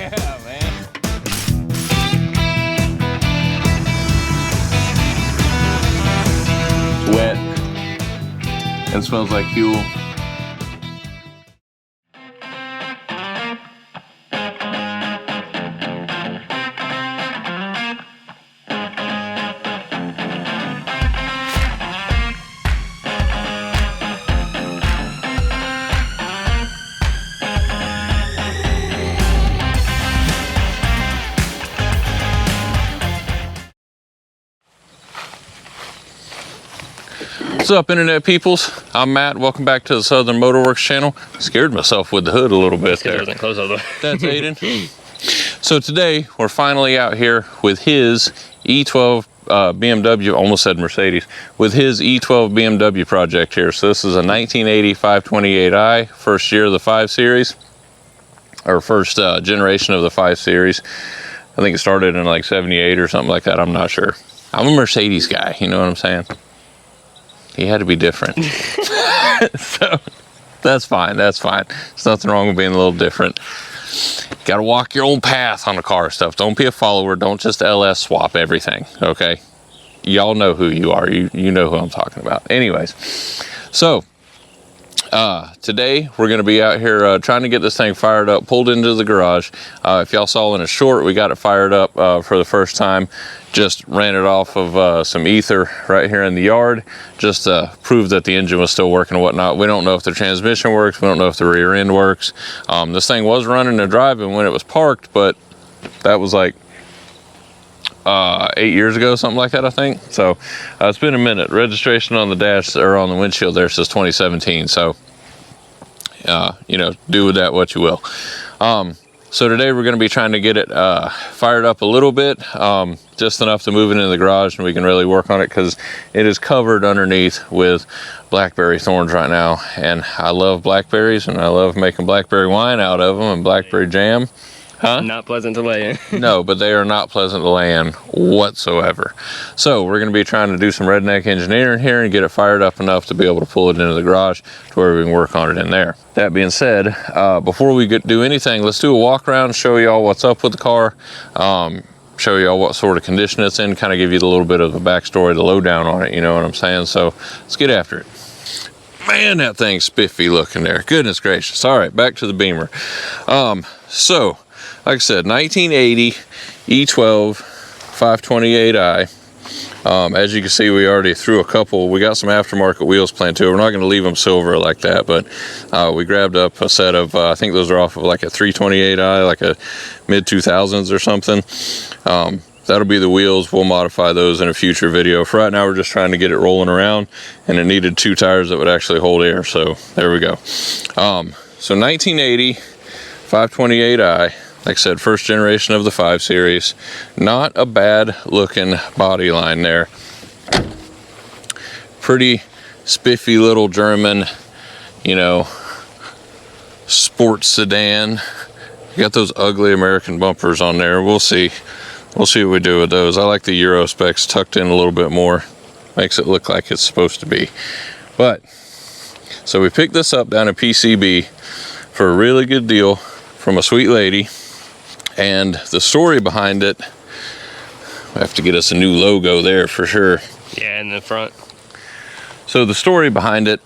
Yeah, man. Wet and smells like fuel. What's up, internet peoples? I'm Matt. Welcome back to the Southern Motorworks channel. Scared myself with the hood a little bit there. Close all the way. That's Aiden. So today we're finally out here with his E12 BMW, almost said Mercedes, with his E12 BMW project here. So this is a 1980 528i, first year of the 5 Series, or first generation of the 5 Series. I think it started in like 78 or something like that. I'm not sure. I'm a Mercedes guy, you know what I'm saying? He had to be different. So that's fine, that's fine. There's nothing wrong with being a little different. Got to walk your own path on the car stuff. Don't be a follower. Don't just LS swap everything, okay? Y'all know who you are. You know who I'm talking about. Anyways, so today we're going to be out here trying to get this thing fired up, pulled into the garage. If y'all saw in a short, we got it fired up for the first time. Just ran it off of some ether right here in the yard, just to prove that the engine was still working and whatnot. We don't know if the transmission works. We don't know if the rear end works. This thing was running and driving when it was parked, but that was like 8 years ago, something like that, I think. So it's been a minute. Registration on the dash or on the windshield there says 2017. So you know, do with that what you will. So today we're going to be trying to get it fired up a little bit, just enough to move it into the garage and we can really work on it, because it is covered underneath with blackberry thorns right now. And I love blackberries and I love making blackberry wine out of them and blackberry jam. Huh? Not pleasant to lay in. No, but they are not pleasant to lay in whatsoever. So we're going to be trying to do some redneck engineering here and get it fired up enough to be able to pull it into the garage to where we can work on it in there. That being said, before we do anything, let's do a walk around, show y'all what's up with the car, show y'all what sort of condition it's in, kind of give you a little bit of the backstory, the lowdown on it, you know what I'm saying? So let's get after it. Man, that thing's spiffy looking there. Goodness gracious. All right, back to the Beamer. So like I said, 1980 E12 528i. As you can see, we already threw a couple. We got some aftermarket wheels planned too. We're not going to leave them silver like that, but we grabbed up a set of, I think those are off of like a 328i, like a mid 2000s or something. That'll be the wheels. We'll modify those in a future video. For right now, we're just trying to get it rolling around, and it needed 2 tires that would actually hold air. So there we go. So 1980 528i. Like I said, first generation of the 5 Series. Not a bad looking body line there. Pretty spiffy little German, you know, sports sedan. Got those ugly American bumpers on there. We'll see. We'll see what we do with those. I like the Euro specs tucked in a little bit more. Makes it look like it's supposed to be. But, so we picked this up down at PCB for a really good deal from a sweet lady. And the story behind it, we have to get us a new logo there for sure. Yeah, in the front. So the story behind it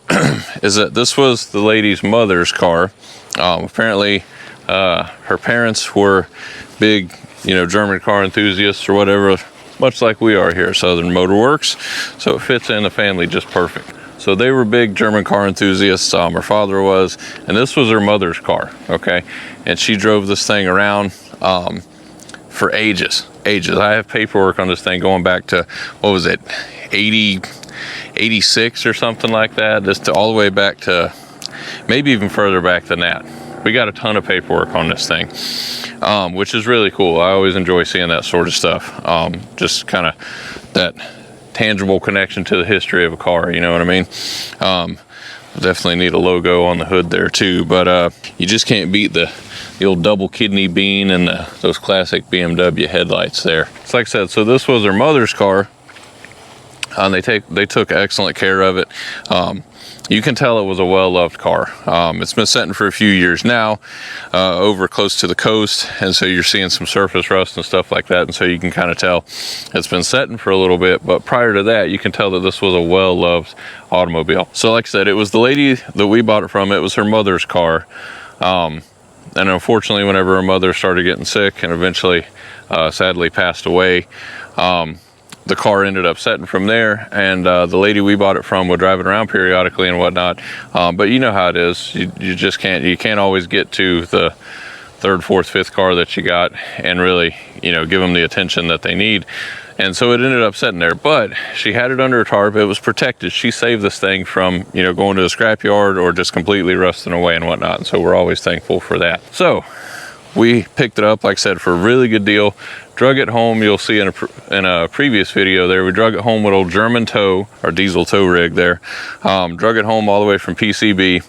is that this was the lady's mother's car. Apparently, her parents were big, you know, German car enthusiasts or whatever, much like we are here at Southern Motorworks. So it fits in the family just perfect. So they were big German car enthusiasts, her father was, and this was her mother's car, okay? And she drove this thing around for ages. I have paperwork on this thing going back to, what was it, 86 or something like that, just all the way back to, maybe even further back than that. We got a ton of paperwork on this thing, which is really cool. I always enjoy seeing that sort of stuff, just kind of that tangible connection to the history of a car, you know what I mean? Definitely need a logo on the hood there too, but you just can't beat the old double kidney bean and those classic BMW headlights there. It's like I said, so this was her mother's car, and they took excellent care of it. you can tell it was a well-loved car. It's been sitting for a few years now, over close to the coast, and so you're seeing some surface rust and stuff like that, and so you can kind of tell it's been sitting for a little bit. But prior to that, you can tell that this was a well-loved automobile. So like I said, it was the lady that we bought it from. It was her mother's car, and unfortunately, whenever her mother started getting sick and eventually sadly passed away, the car ended up setting from there, and the lady we bought it from would drive it around periodically and whatnot. But you know how it is. You just can't always get to the third, fourth, fifth car that you got and really, you know, give them the attention that they need. And so it ended up sitting there, but she had it under a tarp. It was protected. She saved this thing from, you know, going to a scrapyard or just completely rusting away and whatnot. And so we're always thankful for that. So we picked it up, like I said, for a really good deal. Drug it home. You'll see in a previous video there, we drug it home with old German tow, or diesel tow rig there. Drug it home all the way from PCB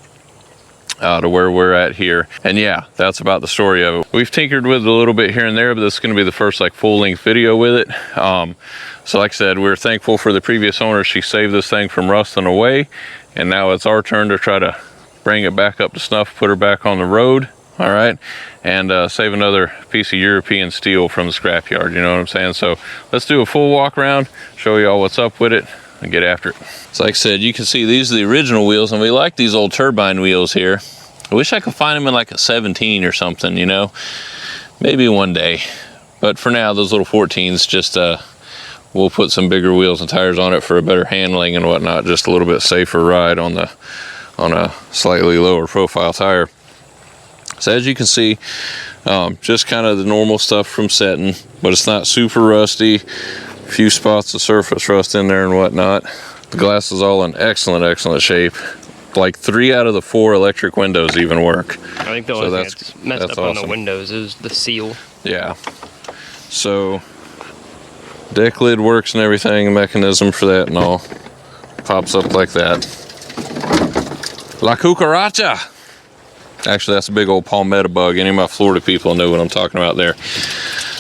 to where we're at here. And yeah, that's about the story of it. We've tinkered with it a little bit here and there, but this is going to be the first like full-length video with it. So like I said, we're thankful for the previous owner. She saved this thing from rusting away, and now it's our turn to try to bring it back up to snuff, put her back on the road. All right, and save another piece of European steel from the scrapyard, you know what I'm saying? So let's do a full walk around, show you all what's up with it, and get after it. So like I said, you can see these are the original wheels, and we like these old turbine wheels here. I wish I could find them in like a 17 or something, you know? Maybe one day. But for now, those little 14s, just we'll put some bigger wheels and tires on it for a better handling and whatnot, just a little bit safer ride on a slightly lower profile tire. So as you can see, just kind of the normal stuff from setting, but it's not super rusty. A few spots of surface rust in there and whatnot. The glass is all in excellent shape. Like 3 out of the 4 electric windows even work. I think the only thing that's messed up awesome on the windows is the seal. Yeah. So deck lid works and everything, mechanism for that and all. Pops up like that. La cucaracha! Actually, that's a big old palmetto bug. Any of my Florida people know what I'm talking about there.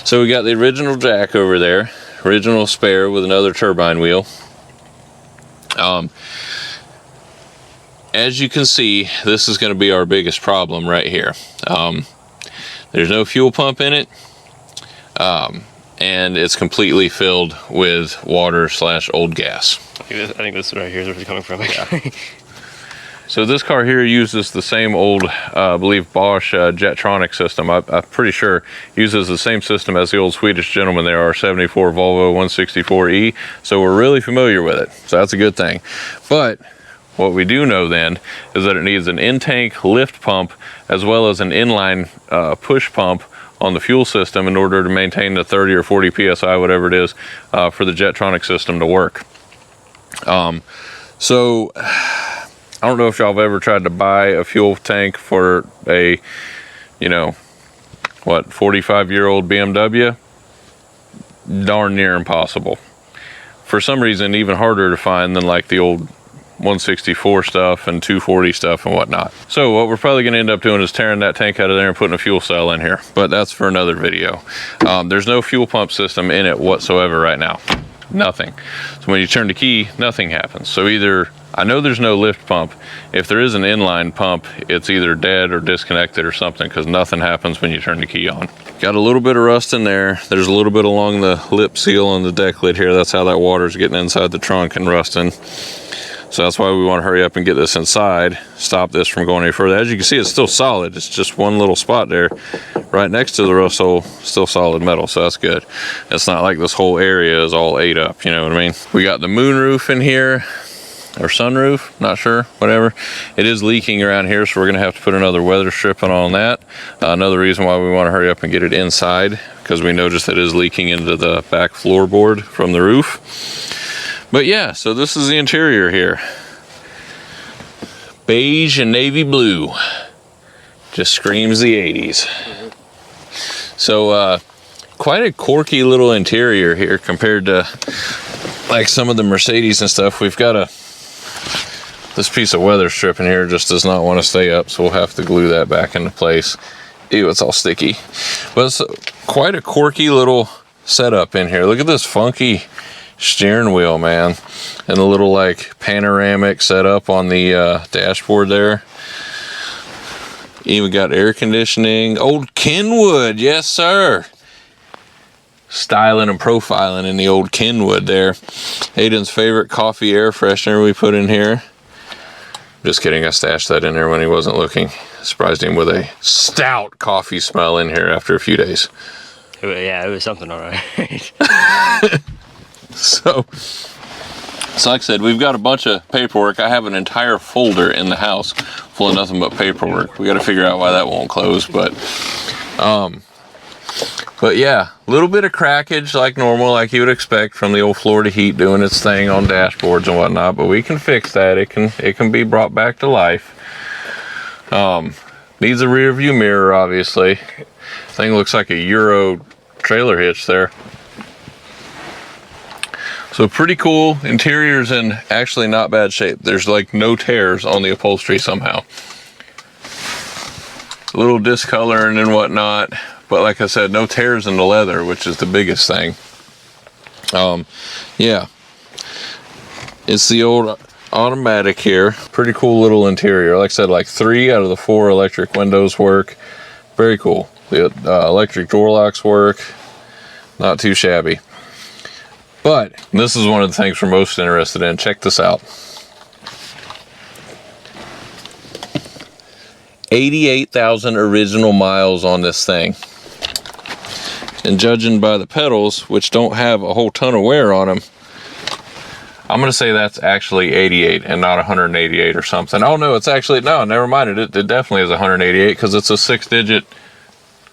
So we got the original jack over there, original spare with another turbine wheel. As you can see, this is going to be our biggest problem right here. There's no fuel pump in it, and it's completely filled with water / old gas. I think this right here is where it's coming from. Yeah. So this car here uses the same old, I believe, Bosch Jetronic system. I'm pretty sure uses the same system as the old Swedish gentleman there, our 74 Volvo 164E. So we're really familiar with it. So that's a good thing. But what we do know then is that it needs an in-tank lift pump as well as an inline push pump on the fuel system in order to maintain the 30 or 40 PSI, whatever it is, for the Jetronic system to work. So I don't know if y'all have ever tried to buy a fuel tank for a, you know, what, 45-year-old BMW? Darn near impossible. For some reason, even harder to find than like the old 164 stuff and 240 stuff and whatnot. So what we're probably going to end up doing is tearing that tank out of there and putting a fuel cell in here. But that's for another video. There's no fuel pump system in it whatsoever right now. Nothing. So when you turn the key, nothing happens. So either, I know there's no lift pump. If there is an inline pump, it's either dead or disconnected or something, because nothing happens when you turn the key on. Got a little bit of rust in there. There's a little bit along the lip seal on the deck lid here. That's how that water's getting inside the trunk and rusting. So that's why we want to hurry up and get this inside, stop this from going any further. As you can see, it's still solid. It's just one little spot there right next to the rust hole, still solid metal, so that's good. It's not like this whole area is all ate up, you know what I mean? We got the moonroof in here, or sunroof, not sure, whatever. It is leaking around here, so we're gonna have to put another weather stripping on that. Another reason why we want to hurry up and get it inside, because we noticed it is leaking into the back floorboard from the roof. But yeah, so this is the interior here. Beige and navy blue. Just screams the 80s. So quite a quirky little interior here compared to like some of the Mercedes and stuff. We've got this piece of weather strip in here just does not want to stay up, so we'll have to glue that back into place. Ew, it's all sticky. But it's quite a quirky little setup in here. Look at this funky steering wheel, man. And the little like panoramic setup on the dashboard there. Even got air conditioning. Old Kenwood, yes sir. Styling and profiling in the old Kenwood there. Aiden's favorite coffee air freshener we put in here. Just kidding, I stashed that in there when he wasn't looking. Surprised him with a stout coffee smell in here after a few days. Yeah, it was something all right. So like I said, we've got a bunch of paperwork. I have an entire folder in the house full of nothing but paperwork. We got to figure out why that won't close, but yeah, a little bit of crackage like normal, like you would expect from the old Florida heat doing its thing on dashboards and whatnot, but we can fix that. It can be brought back to life. Needs a rear view mirror, obviously. Thing looks like a Euro trailer hitch there. So pretty cool. Interior's in actually not bad shape. There's like no tears on the upholstery somehow. A little discoloring and whatnot, but like I said, no tears in the leather, which is the biggest thing. Yeah, it's the old automatic here. Pretty cool little interior. Like I said, like 3 out of the 4 electric windows work. Very cool. The electric door locks work. Not too shabby. But this is one of the things we're most interested in. Check this out. 88,000 original miles on this thing. And judging by the pedals, which don't have a whole ton of wear on them, I'm going to say that's actually 88 and not 188 or something. Oh no, it's actually, no, never mind. It definitely is 188 because it's a 6-digit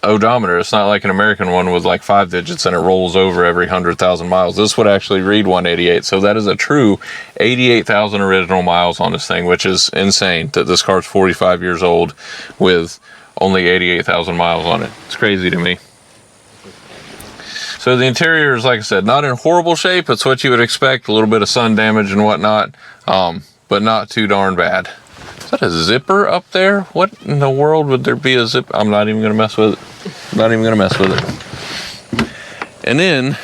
odometer. It's not like an American one with like 5 digits and it rolls over every 100,000 miles. This would actually read 188. So that is a true 88,000 original miles on this thing, which is insane that this car's 45 years old with only 88,000 miles on it. It's crazy to me. So the interior is, like I said, not in horrible shape. It's what you would expect. A little bit of sun damage and whatnot, but not too darn bad. Is that a zipper up there? What in the world would there be a zip? I'm not even going to mess with it. I'm not even going to mess with it. And then,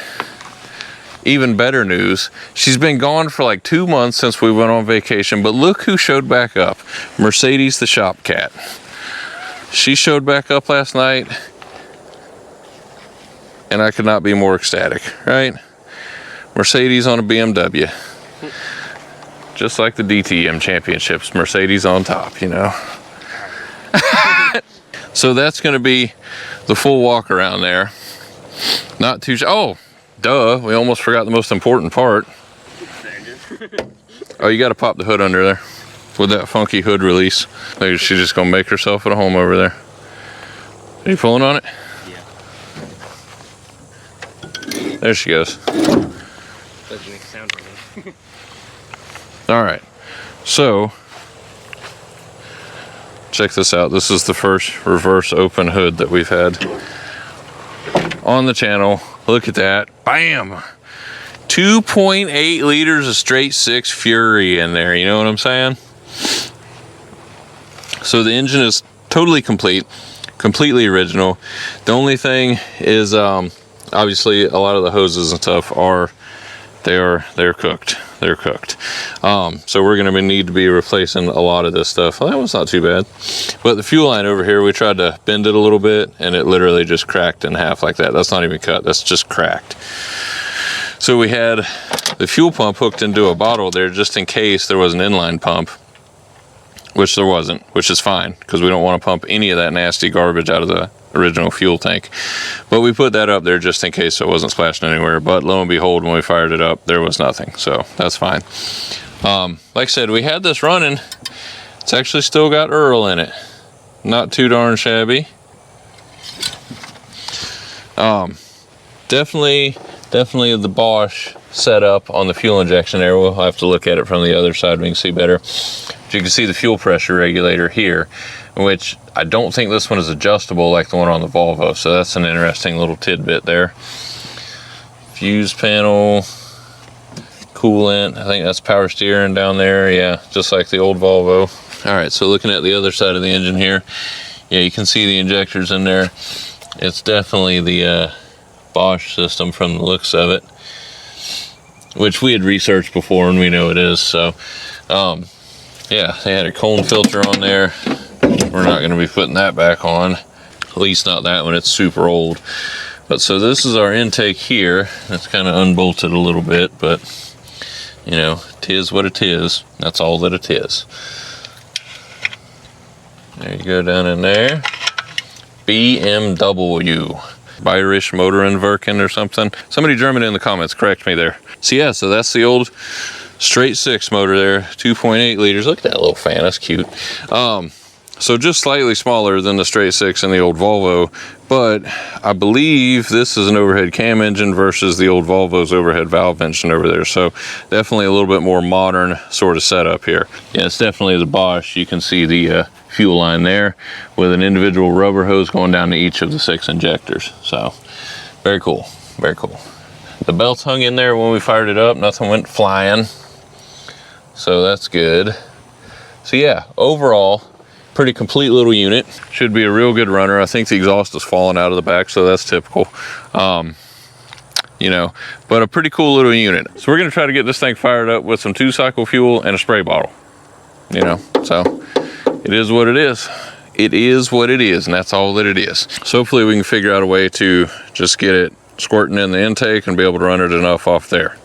even better news, she's been gone for like 2 months since we went on vacation, but look who showed back up. Mercedes the shop cat. She showed back up last night, and I could not be more ecstatic, right? Mercedes on a BMW. Just like the DTM championships, Mercedes on top, you know. So that's going to be the full walk around there. Not too, oh, duh, we almost forgot the most important part. Oh, you got to pop the hood under there with that funky hood release. Maybe she's just going to make herself at home over there. Are you pulling on it? Yeah. There she goes. Doesn't make sound from it. All right, so check this out. This is the first reverse open hood that we've had on the channel. Look at that. Bam! 2.8 liters of straight 6 Fury in there. You know what I'm saying? So the engine is totally complete, completely original. The only thing is, obviously, a lot of the hoses and stuff they're cooked. They're cooked. So we're going to need to be replacing a lot of this stuff. Well, that was not too bad. But the fuel line over here, we tried to bend it a little bit, and it literally just cracked in half like that. That's not even cut. That's just cracked. So we had the fuel pump hooked into a bottle there just in case there was an inline pump, which there wasn't, which is fine because we don't want to pump any of that nasty garbage out of the original fuel tank. But we put that up there just in case it wasn't splashing anywhere. But lo and behold, when we fired it up, there was nothing. So that's fine. Like I said, we had this running. It's actually still got Earl in it. Not too darn shabby. Definitely the Bosch setup on the fuel injection there. We'll have to look at it from the other side. We can see better. But you can see the fuel pressure regulator here, which I don't think this one is adjustable like the one on the Volvo. So that's an interesting little tidbit there. Fuse panel, coolant. I think that's power steering down there. Yeah, just like the old Volvo. All right, so looking at the other side of the engine here, yeah, you can see the injectors in there. It's definitely the Bosch system from the looks of it. which we had researched before and we know it is. So yeah, they had a cone filter on there. We're not going to be putting that back on, at least not that one. It's super old. But so this is our intake here. It's kind of unbolted a little bit, but you know, 'tis what it is. That's all that it is. There you go, down in there. BMW. Bayerisch Motorenwerken or something. Somebody German in the comments, correct me there. So yeah, so that's the old straight 6 motor there, 2.8 liters. Look at that little fan, that's cute. So just slightly smaller than the straight 6 in the old Volvo, but I believe this is an overhead cam engine versus the old Volvo's overhead valve engine over there. So definitely a little bit more modern sort of setup here. Yeah, it's definitely the Bosch. You can see the fuel line there with an individual rubber hose going down to each of the 6 injectors. So very cool, very cool. The belts hung in there when we fired it up. Nothing went flying. So that's good. So yeah, overall, pretty complete little unit. Should be a real good runner. I think the exhaust is falling out of the back, so that's typical. You know, but a pretty cool little unit. So we're gonna try to get this thing fired up with some 2-cycle fuel and a spray bottle. You know, so it is what it is. It is what it is, and that's all that it is. So hopefully we can figure out a way to just get it squirting in the intake and be able to run it enough off there.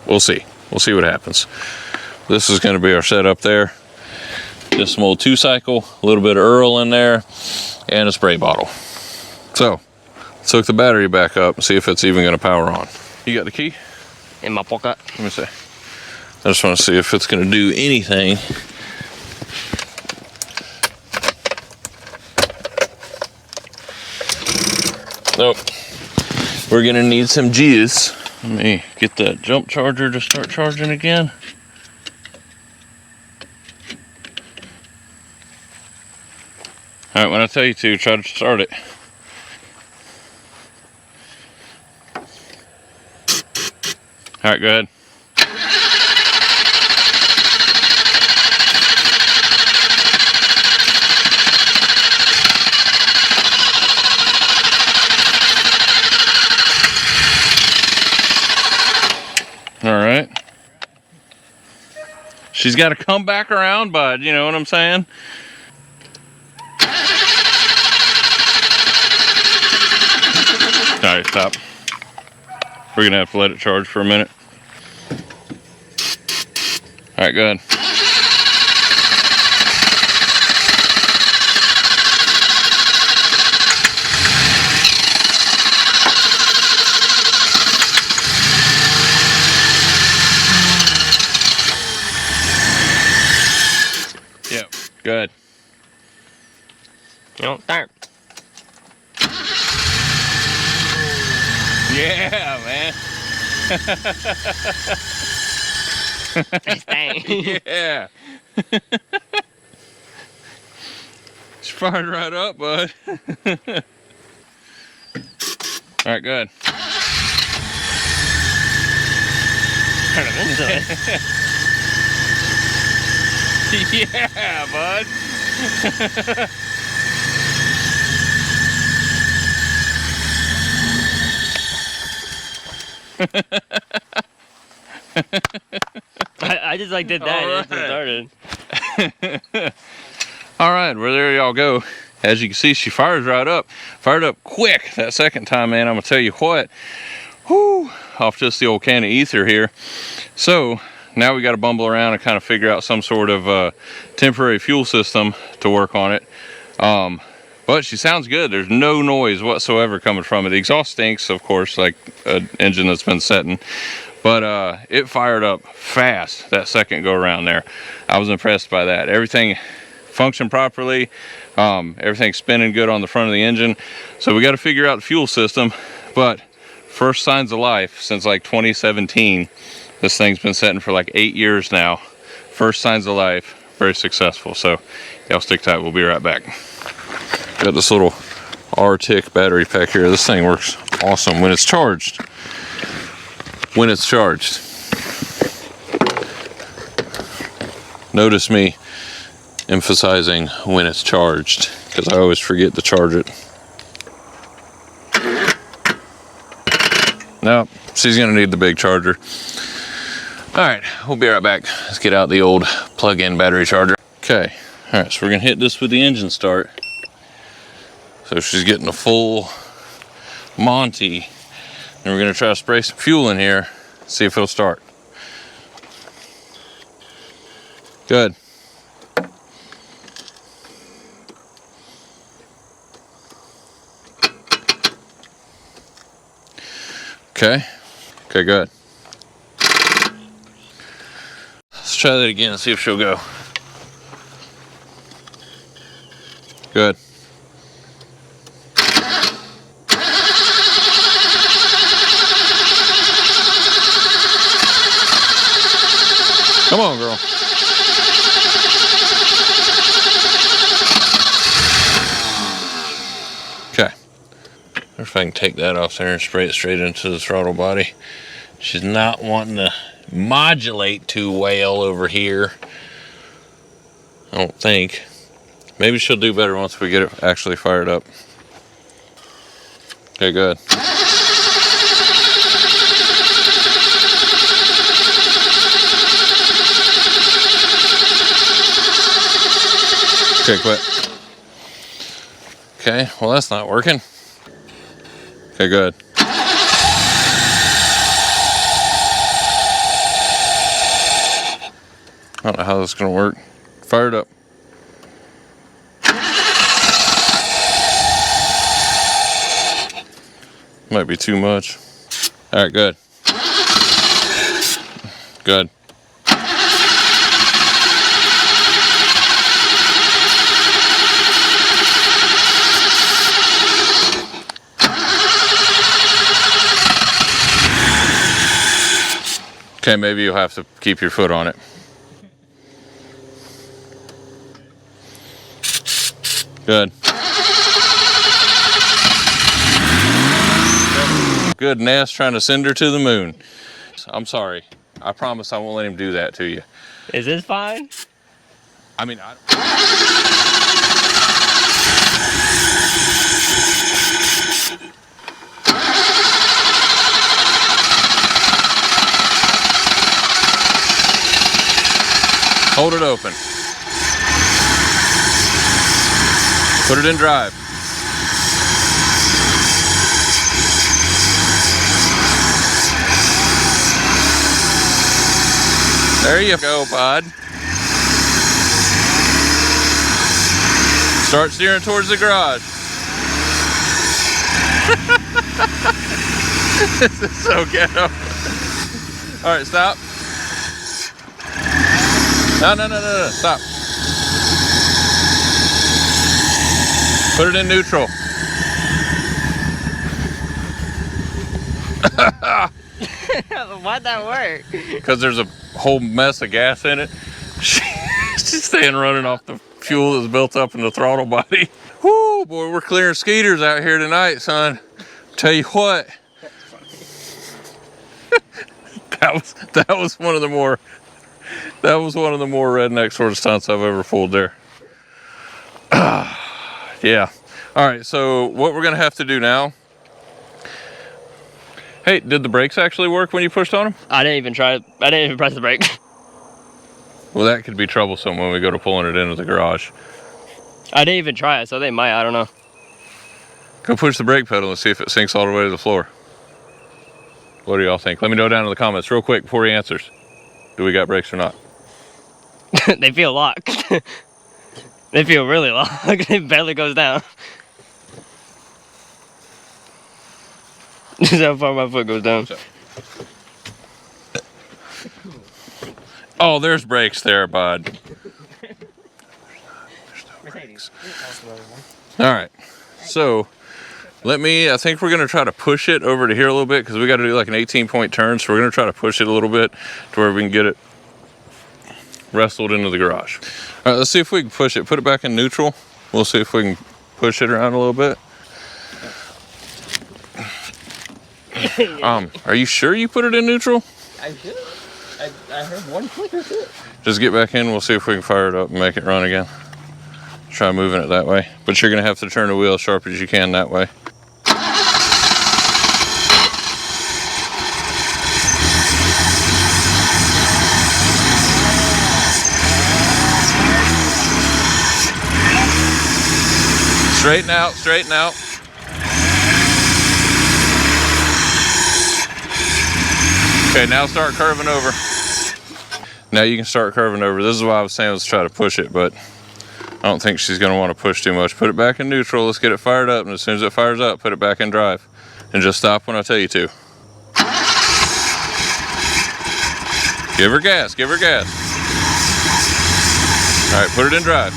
We'll see. We'll see what happens. This is gonna be our setup there. Just some old 2-cycle, a little bit of Earl in there, and a spray bottle. So, let's hook the battery back up and see if it's even gonna power on. You got the key? In my pocket. Let me see. I just wanna see if it's gonna do anything. Nope. We're gonna need some juice. Let me get that jump charger to start charging again. All right, when I tell you to, try to start it. All right, go ahead. All right. She's got to come back around, bud. You know what I'm saying? All right, stop. We're gonna have to let it charge for a minute. All right, go ahead. Yep, go ahead. You don't start. Yeah, man. Yeah. She fired right up, bud. All right, go ahead. Turn it into it. Yeah, bud. I just like did that and it started. All right, well there y'all go. As you can see, she fires right up. Fired up quick that second time, man. I'm gonna tell you what. Whoo, off just the old can of ether here. So now we got to bumble around and kind of figure out some sort of temporary fuel system to work on it. But she sounds good. There's no noise whatsoever coming from it. The exhaust stinks, of course, like an engine that's been setting. But it fired up fast that second go around there. I was impressed by that. Everything functioned properly. Everything's spinning good on the front of the engine. So we got to figure out the fuel system. But first signs of life since like 2017. This thing's been setting for like 8 years now. First signs of life, very successful. So y'all stick tight, we'll be right back. Got this little R-Tick battery pack here. This thing works awesome when it's charged. When it's charged. Notice me emphasizing when it's charged, because I always forget to charge it. Now, she's gonna need the big charger. All right, we'll be right back. Let's get out the old plug-in battery charger. Okay, all right, so we're gonna hit this with the engine start. So she's getting a full Monty. And we're gonna try to spray some fuel in here, see if it'll start. Good. Okay, good. Let's try that again and see if she'll go. Good. Come on, girl. Okay. If I can take that off there and spray it straight into the throttle body. She's not wanting to modulate too well over here. I don't think. Maybe she'll do better once we get it actually fired up. Okay, good. Okay, quit. Okay, well that's not working. Okay, good. I don't know how this is gonna work. Fire it up. Might be too much. All right, good. Good. Okay, maybe you'll have to keep your foot on it. Good. Good, Ness trying to send her to the moon. I'm sorry. I promise I won't let him do that to you. Is this fine? I mean, hold it open. Put it in drive. There you go, bud. Start steering towards the garage. This is so ghetto. All right, stop. No, stop. Put it in neutral. Why'd that work? Because there's a whole mess of gas in it. She's staying running off the fuel that's built up in the throttle body. Whoo, boy, we're clearing skeeters out here tonight, son. Tell you what. that was one of the more redneck sort of stunts I've ever pulled there. Yeah. All right, so what we're gonna have to do now. Hey, did the brakes actually work when you pushed on them? I didn't even try. I didn't even press the brake. Well, that could be troublesome when we go to pulling it into the garage. I didn't even try it, so they might. I don't know. Go push the brake pedal and see if it sinks all the way to the floor. What do y'all think? Let me know down in the comments real quick before he answers. Do we got brakes or not? They feel locked. They feel really locked. It barely goes down. This is how far my foot goes down. Oh, there's brakes there, bud. There's no brakes. All right, so I think we're gonna try to push it over to here a little bit because we got to do like an 18-point turn. So we're gonna try to push it a little bit to where we can get it wrestled into the garage. All right, let's see if we can push it. Put it back in neutral. We'll see if we can push it around a little bit. Are you sure you put it in neutral? I should. I heard one click or two. Just get back in. We'll see if we can fire it up and make it run again. Try moving it that way. But you're gonna have to turn the wheel as sharp as you can that way. Straighten out, straighten out. Okay, now start curving over. Now you can start curving over. This is why I was saying let's try to push it, but I don't think she's gonna want to push too much. Put it back in neutral, let's get it fired up, and as soon as it fires up, put it back in drive. And just stop when I tell you to. Give her gas, give her gas. All right, put it in drive.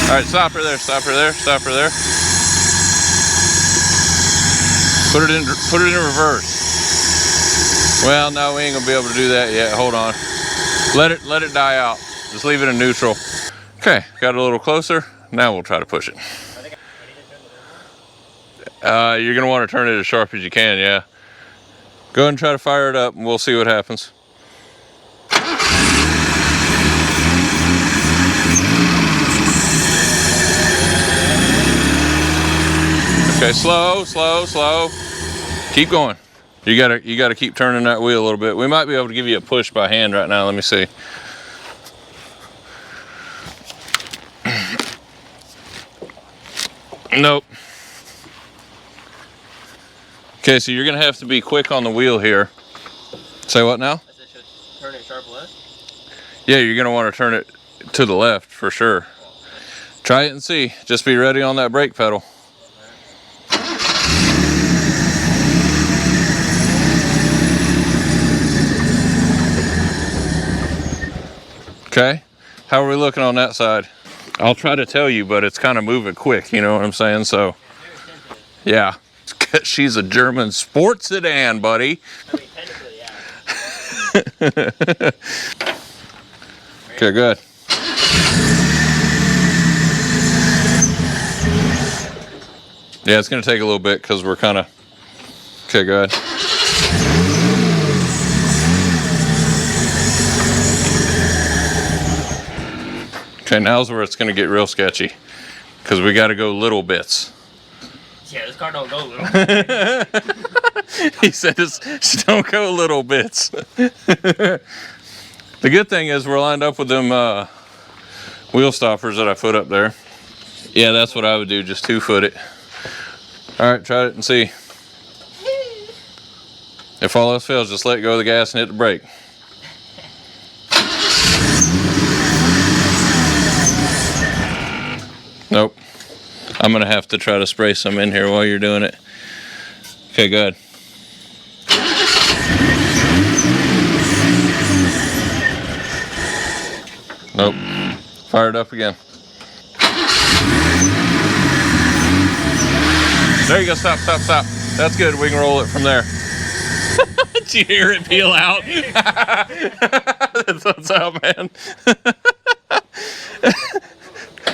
All right, stop her there, stop her there, stop her there. Put it in reverse. Well, no, we ain't gonna be able to do that yet. Hold on. Let it die out. Just leave it in neutral. Okay, got it a little closer. Now we'll try to push it. You're gonna want to turn it as sharp as you can, yeah. Go ahead and try to fire it up and we'll see what happens. Okay, slow, slow, slow. Keep going. You gotta keep turning that wheel a little bit. We might be able to give you a push by hand right now. Let me see. Nope. Okay, so you're gonna have to be quick on the wheel here. Say what now? I said should turn it sharp left. Yeah, you're gonna want to turn it to the left for sure. Try it and see. Just be ready on that brake pedal. Okay, how are we looking on that side? I'll try to tell you, but it's kind of moving quick, you know what I'm saying? So, yeah, she's a German sports sedan, buddy. I mean, technically, yeah. Okay, good. Yeah, it's gonna take a little bit because we're kind of, okay, good. Okay, now's where it's gonna get real sketchy because we gotta go little bits. Yeah, this car don't go little. He said it's don't go little bits. The good thing is we're lined up with them wheel stoppers that I put up there. Yeah, that's what I would do, just 2-foot it. All right, try it and see. If all else fails, just let go of the gas and hit the brake. Nope. I'm gonna have to try to spray some in here while you're doing it. Okay, good. Nope. Fire it up again. There you go, stop, stop, stop. That's good, we can roll it from there. Did you hear it peel out? That's what's up, man.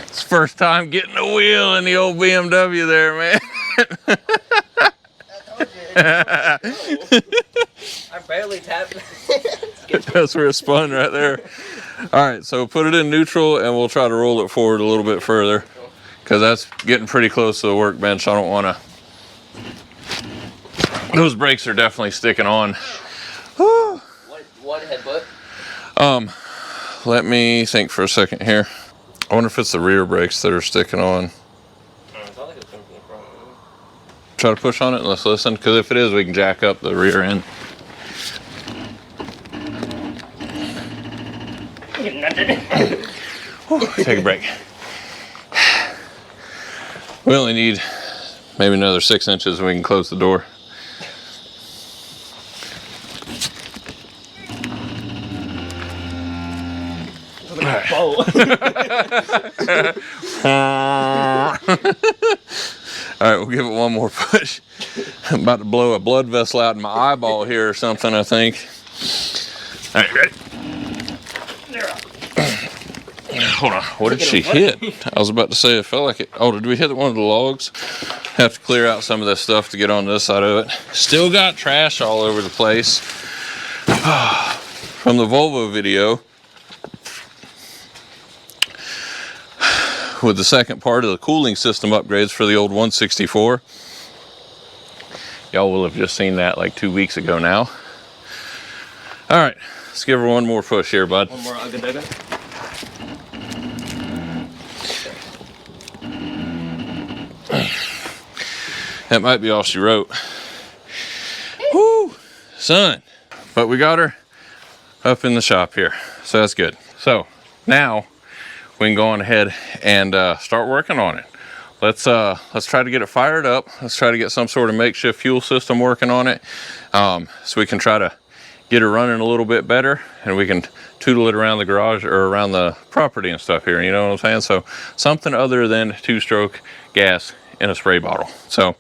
It's first time getting a wheel in the old BMW there, man. I barely tapped. That's where it spun right there. All right, so put it in neutral and we'll try to roll it forward a little bit further because that's getting pretty close to the workbench. I don't want to. Those brakes are definitely sticking on. One headbutt. Let me think for a second here. I wonder if it's the rear brakes that are sticking on. Try to push on it and let's listen, because if it is, we can jack up the rear end. Take a break. We only need maybe another 6 inches and we can close the door. All right, we'll give it one more push. I'm about to blow a blood vessel out in my eyeball here or something, I think. All right, ready? Hold on, what did she hit? I was about to say it felt like it. Oh, did we hit one of the logs? Have to clear out some of this stuff to get on this side of it. Still got trash all over the place. From the Volvo video. With the second part of the cooling system upgrades for the old 164. Y'all will have just seen that like 2 weeks ago now. All right, let's give her one more push here, bud. One more ugga dugga. That might be all she wrote. Woo, son. But we got her up in the shop here, so that's good. So now we can go on ahead and start working on it. Let's try to get it fired up. Let's try to get some sort of makeshift fuel system working on it, so we can try to get it running a little bit better, and we can tootle it around the garage or around the property and stuff here. You know what I'm saying? So something other than two-stroke gas in a spray bottle. So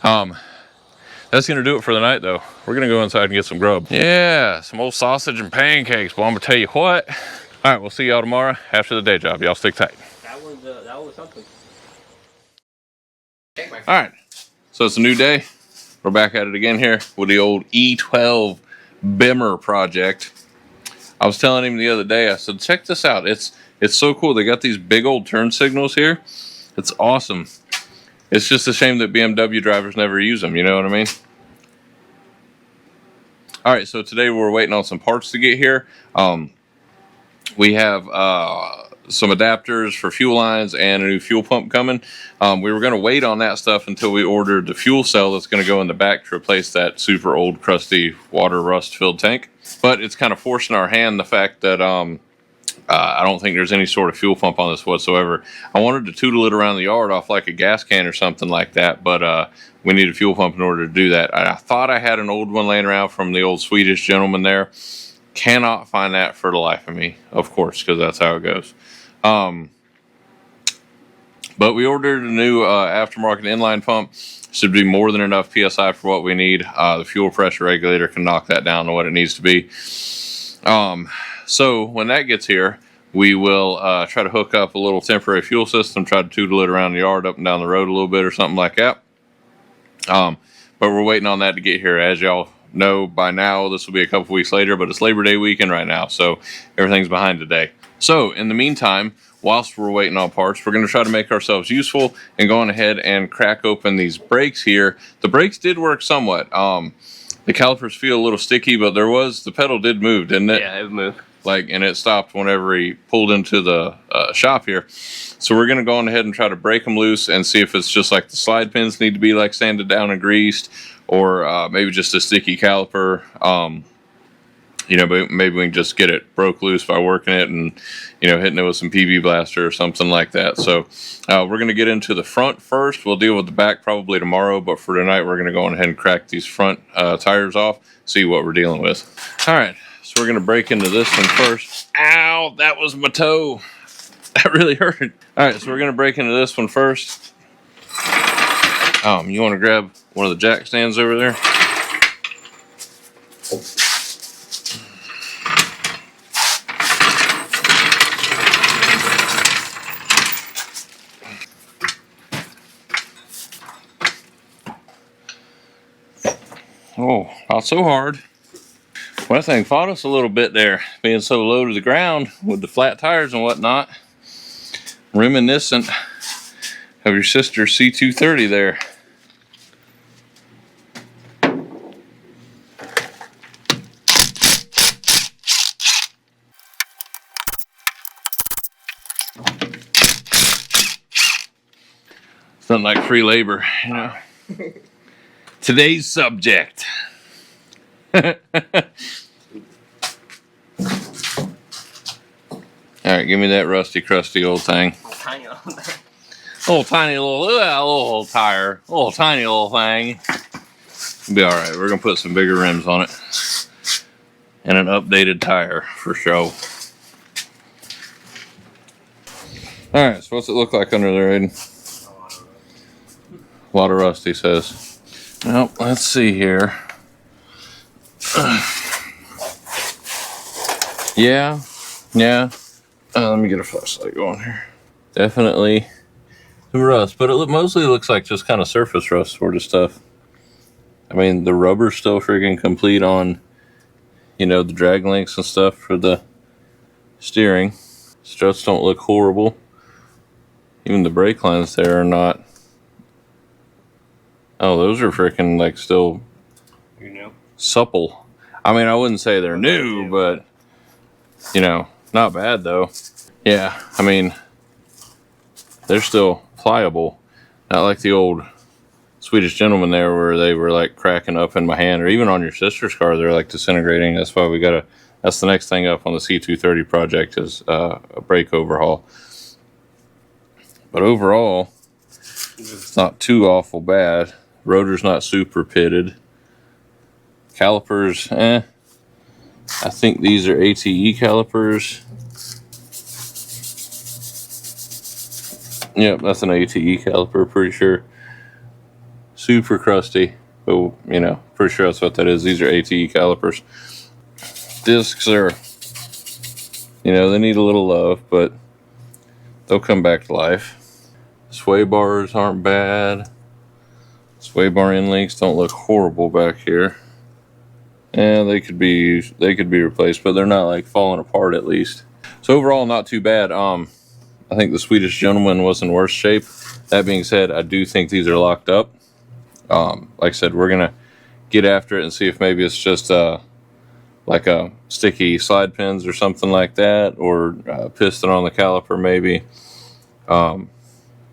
that's gonna do it for the night, though. We're gonna go inside and get some grub. Yeah, some old sausage and pancakes. Well, I'm gonna tell you what. All right, we'll see y'all tomorrow after the day job. Y'all stick tight. That was something. All right, so it's a new day. We're back at it again here with the old E12 BMW project. I was telling him the other day, I said, check this out. It's so cool. They got these big old turn signals here. It's awesome. It's just a shame that BMW drivers never use them. You know what I mean? All right, so today we're waiting on some parts to get here. We have some adapters for fuel lines and a new fuel pump coming. We were going to wait on that stuff until we ordered the fuel cell that's going to go in the back to replace that super old crusty water rust filled tank. But it's kind of forcing our hand, the fact that I don't think there's any sort of fuel pump on this whatsoever. I wanted to tootle it around the yard off like a gas can or something like that, but we need a fuel pump in order to do that. I thought I had an old one laying around from the old Swedish gentleman there. Cannot find that for the life of me, of course, because that's how it goes. But we ordered a new aftermarket inline pump. Should be more than enough PSI for what we need. The fuel pressure regulator can knock that down to what it needs to be. So when that gets here, we will try to hook up a little temporary fuel system, try to tootle it around the yard, up and down the road a little bit or something like that. But we're waiting on that to get here. As y'all know by now, this will be a couple weeks later, but it's Labor Day weekend right now, so everything's behind today. So in the meantime, whilst we're waiting on parts, we're going to try to make ourselves useful and go on ahead and crack open these brakes here. The brakes did work somewhat. The calipers feel a little sticky, but the pedal did move, didn't it? Yeah, it moved. And it stopped whenever he pulled into the shop here. So we're going to go on ahead and try to break them loose and see if it's just like the slide pins need to be like sanded down and greased, or maybe just a sticky caliper. You know, maybe we can just get it broke loose by working it and, you know, hitting it with some PV blaster or something like that. So we're going to get into the front first. We'll deal with the back probably tomorrow, but for tonight we're going to go on ahead and crack these front tires off, see what we're dealing with. All right, so we're going to break into this one first. Ow, that was my toe. That really hurt. All right, so we're going to break into this one first. You want to grab one of the jack stands over there? Oh, not so hard. Well, that thing fought us a little bit there, being so low to the ground with the flat tires and whatnot. Reminiscent of your sister's C230 there. Something like free labor, you know. Today's subject. All right, give me that rusty, crusty old thing. Tiny old thing. Little tiny little tire, little tiny little thing. It'll be all right. We're gonna put some bigger rims on it and an updated tire for show. All right, so what's it look like under there, Aiden? A lot of rust, he says. Well, let's see here. Yeah. Let me get a flashlight going here. Definitely some rust, but it mostly looks like just kind of surface rust sort of stuff. I mean, the rubber's still freaking complete on, you know, the drag links and stuff for the steering. Struts don't look horrible. Even the brake lines there are not Oh, those are freaking like still supple. I mean, I wouldn't say they're new, but you know, not bad though. Yeah, I mean, they're still pliable. Not like the old Swedish gentleman there where they were like cracking up in my hand, or even on your sister's car, they're like disintegrating. That's why that's the next thing up on the C230 project is a brake overhaul. But overall, it's not too awful bad. Rotor's not super pitted. Calipers, I think these are ATE calipers. Yep, that's an ATE caliper, pretty sure. Super crusty, but you know, pretty sure that's what that is. These are ATE calipers. Discs are, you know, they need a little love, but they'll come back to life. Sway bars aren't bad. Sway bar end links don't look horrible back here. And they could be replaced, but they're not like falling apart at least. So overall, not too bad. I think the Swedish gentleman was in worse shape. That being said, I do think these are locked up. Like I said, we're gonna get after it and see if maybe it's just like a sticky slide pins or something like that, or a piston on the caliper maybe.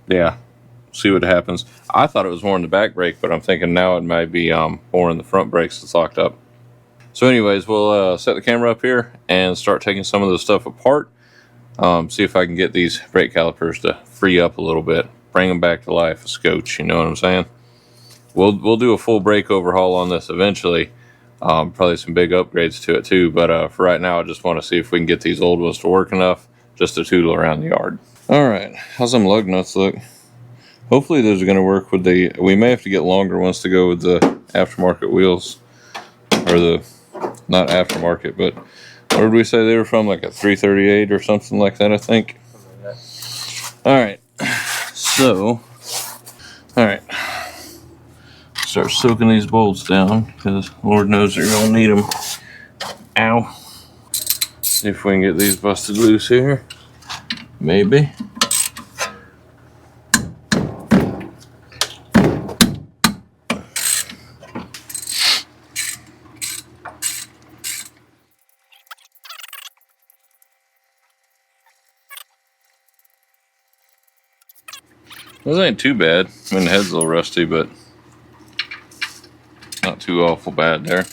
Yeah, see what happens. I thought it was more in the back brake, but I'm thinking now it might be more in the front brakes that's locked up. So anyways, we'll set the camera up here and start taking some of the stuff apart. See if I can get these brake calipers to free up a little bit, bring them back to life, a scotch, you know what I'm saying? We'll do a full brake overhaul on this eventually. Probably some big upgrades to it too, but for right now I just want to see if we can get these old ones to work enough just to tootle around the yard. Alright, how's them lug nuts look? Hopefully those are going to work with we may have to get longer ones to go with the aftermarket wheels, or the, not aftermarket, but where did we say they were from, like a 338 or something like that, I think. Alright, so, alright, start soaking these bolts down, because Lord knows they're going to need them. Ow. See if we can get these busted loose here. Maybe. Those ain't too bad. I mean, the head's a little rusty, but not too awful bad there.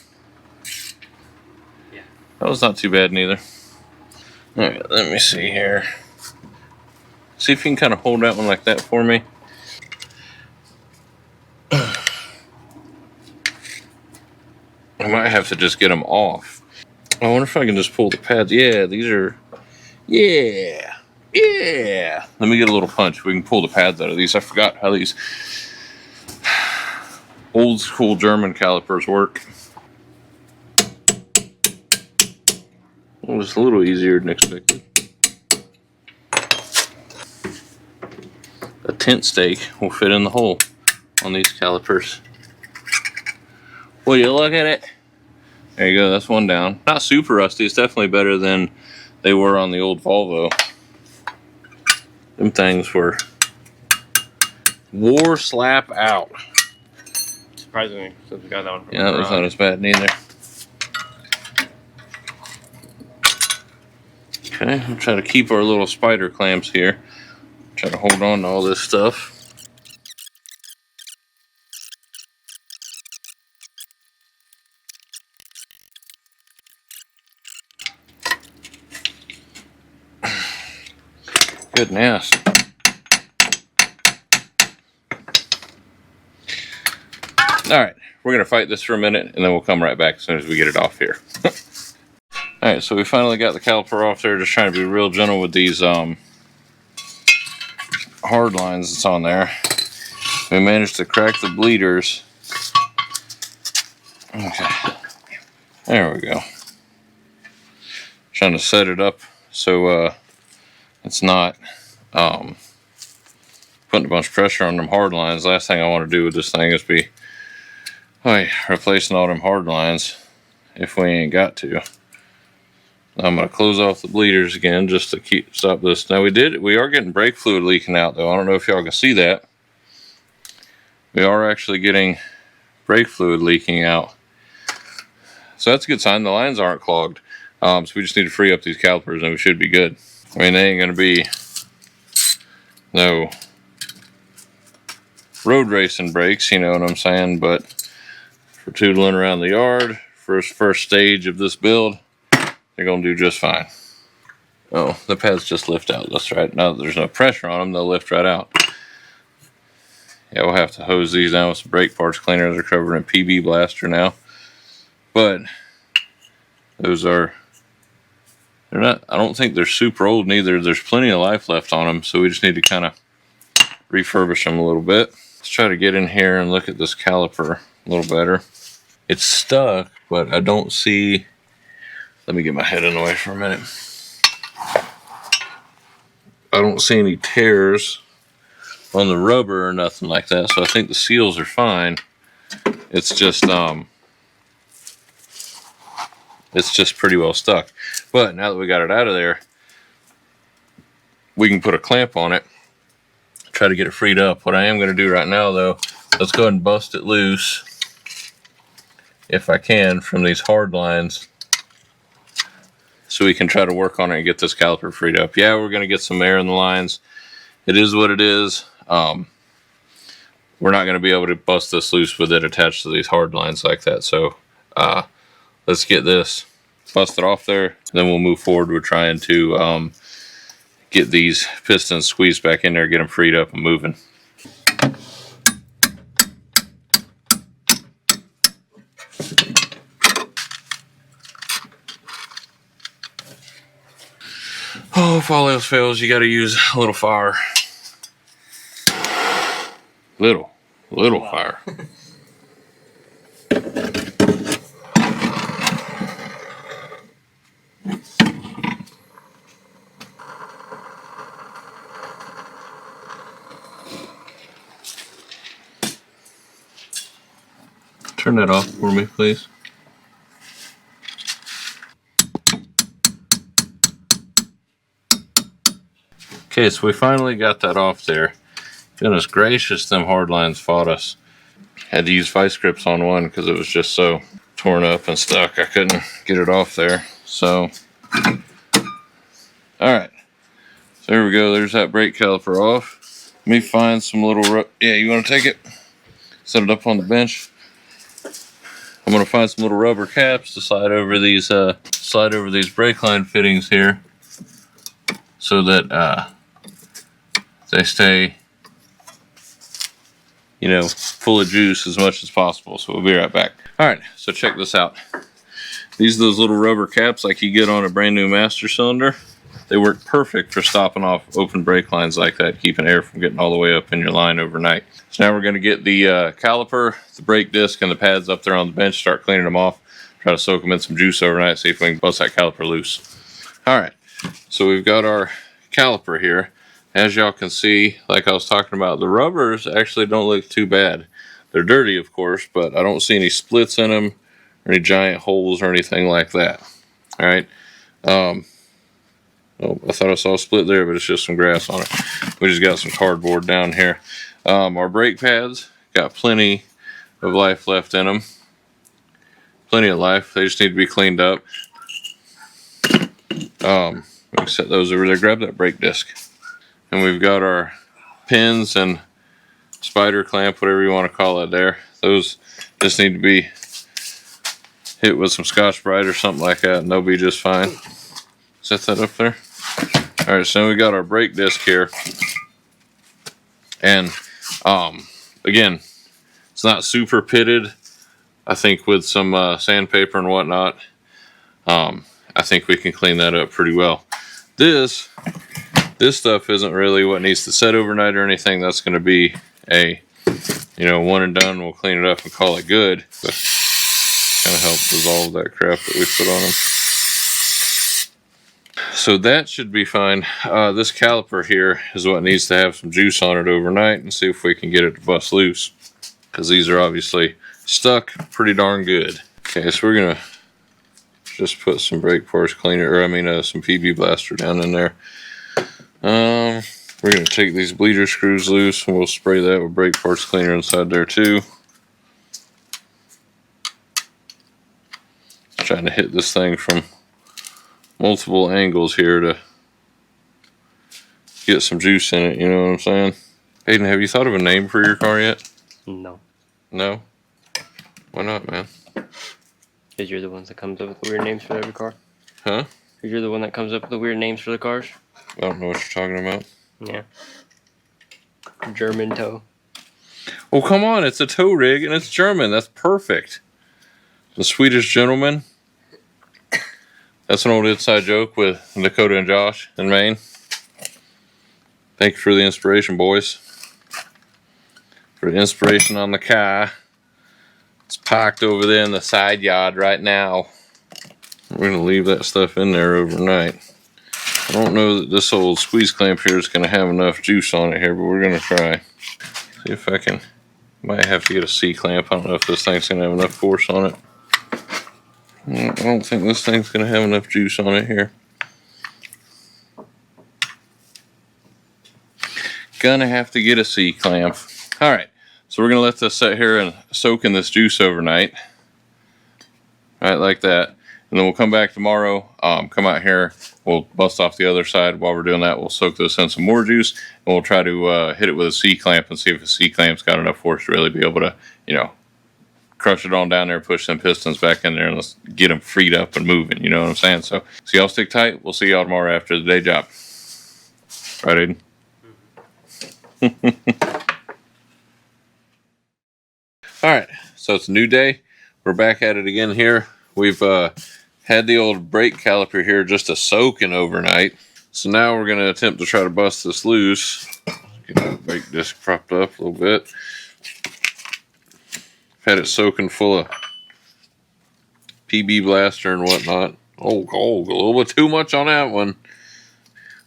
Yeah. That was not too bad neither. Alright, let me see here. See if you can kind of hold that one like that for me. I might have to just get them off. I wonder if I can just pull the pads. Yeah, these are... Yeah! Yeah! Let me get a little punch. We can pull the pads out of these. I forgot how these old school German calipers work. It was a little easier than expected. A tent stake will fit in the hole on these calipers. Will you look at it? There you go, that's one down. Not super rusty, it's definitely better than they were on the old Volvo. Them things were wore slap out. Surprisingly, since we got that one from Yeah, that was not as bad neither. Okay, I'm trying to keep our little spider clamps here. Try to hold on to all this stuff. Goodness. Alright, we're going to fight this for a minute and then we'll come right back as soon as we get it off here. Alright, so we finally got the caliper off there. Just trying to be real gentle with these hard lines that's on there. We managed to crack the bleeders. Okay, there we go. Trying to set it up so it's not putting a bunch of pressure on them hard lines. Last thing I want to do with this thing is be replacing all them hard lines if we ain't got to. I'm going to close off the bleeders again just to stop this. Now we are getting brake fluid leaking out though. I don't know if y'all can see that. we are actually getting brake fluid leaking out. So that's a good sign. The lines aren't clogged. So we just need to free up these calipers and we should be good. I mean, they ain't gonna be no road racing brakes, you know what I'm saying? But for tootling around the yard, first stage of this build, they're gonna do just fine. Oh, the pads just lift out. That's right. Now that there's no pressure on them, they'll lift right out. Yeah, we'll have to hose these down with some brake parts cleaner. They're covered in PB Blaster now. But those are, they're not, I don't think they're super old neither. There's plenty of life left on them, so we just need to kind of refurbish them a little bit. Let's try to get in here and look at this caliper a little better. It's stuck, but I don't see, let me get my head in the way for a minute. I don't see any tears on the rubber or nothing like that, so I think the seals are fine. It's just pretty well stuck. But now that we got it out of there, we can put a clamp on it, try to get it freed up. What I am going to do right now though, let's go ahead and bust it loose if I can from these hard lines, so we can try to work on it and get this caliper freed up. Yeah, we're going to get some air in the lines. It is what it is. We're not going to be able to bust this loose with it attached to these hard lines like that. So let's get this busted off there. Then we'll move forward with trying to get these pistons squeezed back in there, get them freed up and moving. Oh, if all else fails, you got to use a little fire. Little wow. Fire. Turn that off for me, please. Okay, so we finally got that off there. Goodness gracious, them hard lines fought us. Had to use vice grips on one because it was just so torn up and stuck. I couldn't get it off there. So, alright. So there we go. There's that brake caliper off. Let me find some little, yeah, you want to take it? Set it up on the bench. I'm going to find some little rubber caps to slide over these brake line fittings here, so that they stay, you know, full of juice as much as possible. So we'll be right back. All right, so check this out. These are those little rubber caps like you get on a brand new master cylinder. They work perfect for stopping off open brake lines like that, keeping air from getting all the way up in your line overnight. So now we're going to get the caliper, the brake disc, and the pads up there on the bench, start cleaning them off, try to soak them in some juice overnight, see if we can bust that caliper loose. All right, so we've got our caliper here. As y'all can see, like I was talking about, the rubbers actually don't look too bad. They're dirty, of course, but I don't see any splits in them or any giant holes or anything like that. All right. Oh, I thought I saw a split there, but it's just some grass on it. We just got some cardboard down here. Our brake pads got plenty of life left in them. Plenty of life. They just need to be cleaned up. We can set those over there. Grab that brake disc. And we've got our pins and spider clamp, whatever you want to call it there. Those just need to be hit with some Scotch-Brite or something like that, and they'll be just fine. Set that up there. All right, so then we got our brake disc here. And again, it's not super pitted. I think with some sandpaper and whatnot, I think we can clean that up pretty well. This stuff isn't really what needs to set overnight or anything. That's going to be a, you know, one and done. We'll clean it up and call it good. But kind of help dissolve that crap that we put on them. So that should be fine. This caliper here is what needs to have some juice on it overnight, and see if we can get it to bust loose, because these are obviously stuck pretty darn good. Okay, so we're gonna just put some brake parts cleaner, or I mean some PB Blaster down in there. We're going to take these bleeder screws loose and we'll spray that with brake parts cleaner inside there too. Trying to hit this thing from multiple angles here to get some juice in it, you know what I'm saying? Hayden, have you thought of a name for your car yet? No. No? Why not, man? Because you're the ones that comes up with the weird names for every car. Huh? Because you're the one that comes up with the weird names for the cars. I don't know what you're talking about. Yeah. German tow. Oh, come on. It's a tow rig and it's German. That's perfect. The Swedish gentleman. That's an old inside joke with Dakota and Josh in Maine. Thank you for the inspiration, boys. For the inspiration on the car. It's parked over there in the side yard right now. We're going to leave that stuff in there overnight. I don't know that this old squeeze clamp here is going to have enough juice on it here, but we're going to try. See if I can. Might have to get a C-clamp. I don't know if this thing's going to have enough force on it. I don't think this thing's going to have enough juice on it here. Gonna have to get a C-clamp. Alright, so we're going to let this sit here and soak in this juice overnight. Alright, like that. And then we'll come back tomorrow, come out here, we'll bust off the other side. While we're doing that, we'll soak this in some more juice, and we'll try to hit it with a C-clamp and see if a C-clamp's got enough force to really be able to, you know, crush it on down there, push them pistons back in there, and let's get them freed up and moving, you know what I'm saying? So y'all stick tight. We'll see y'all tomorrow after the day job. Right, Aiden? Alright, so it's a new day. We're back at it again here. We've had the old brake caliper here just a soaking overnight. So now we're going to attempt to try to bust this loose. Get the brake disc propped up a little bit. Had it soaking full of PB blaster and whatnot. Oh, a little bit too much on that one.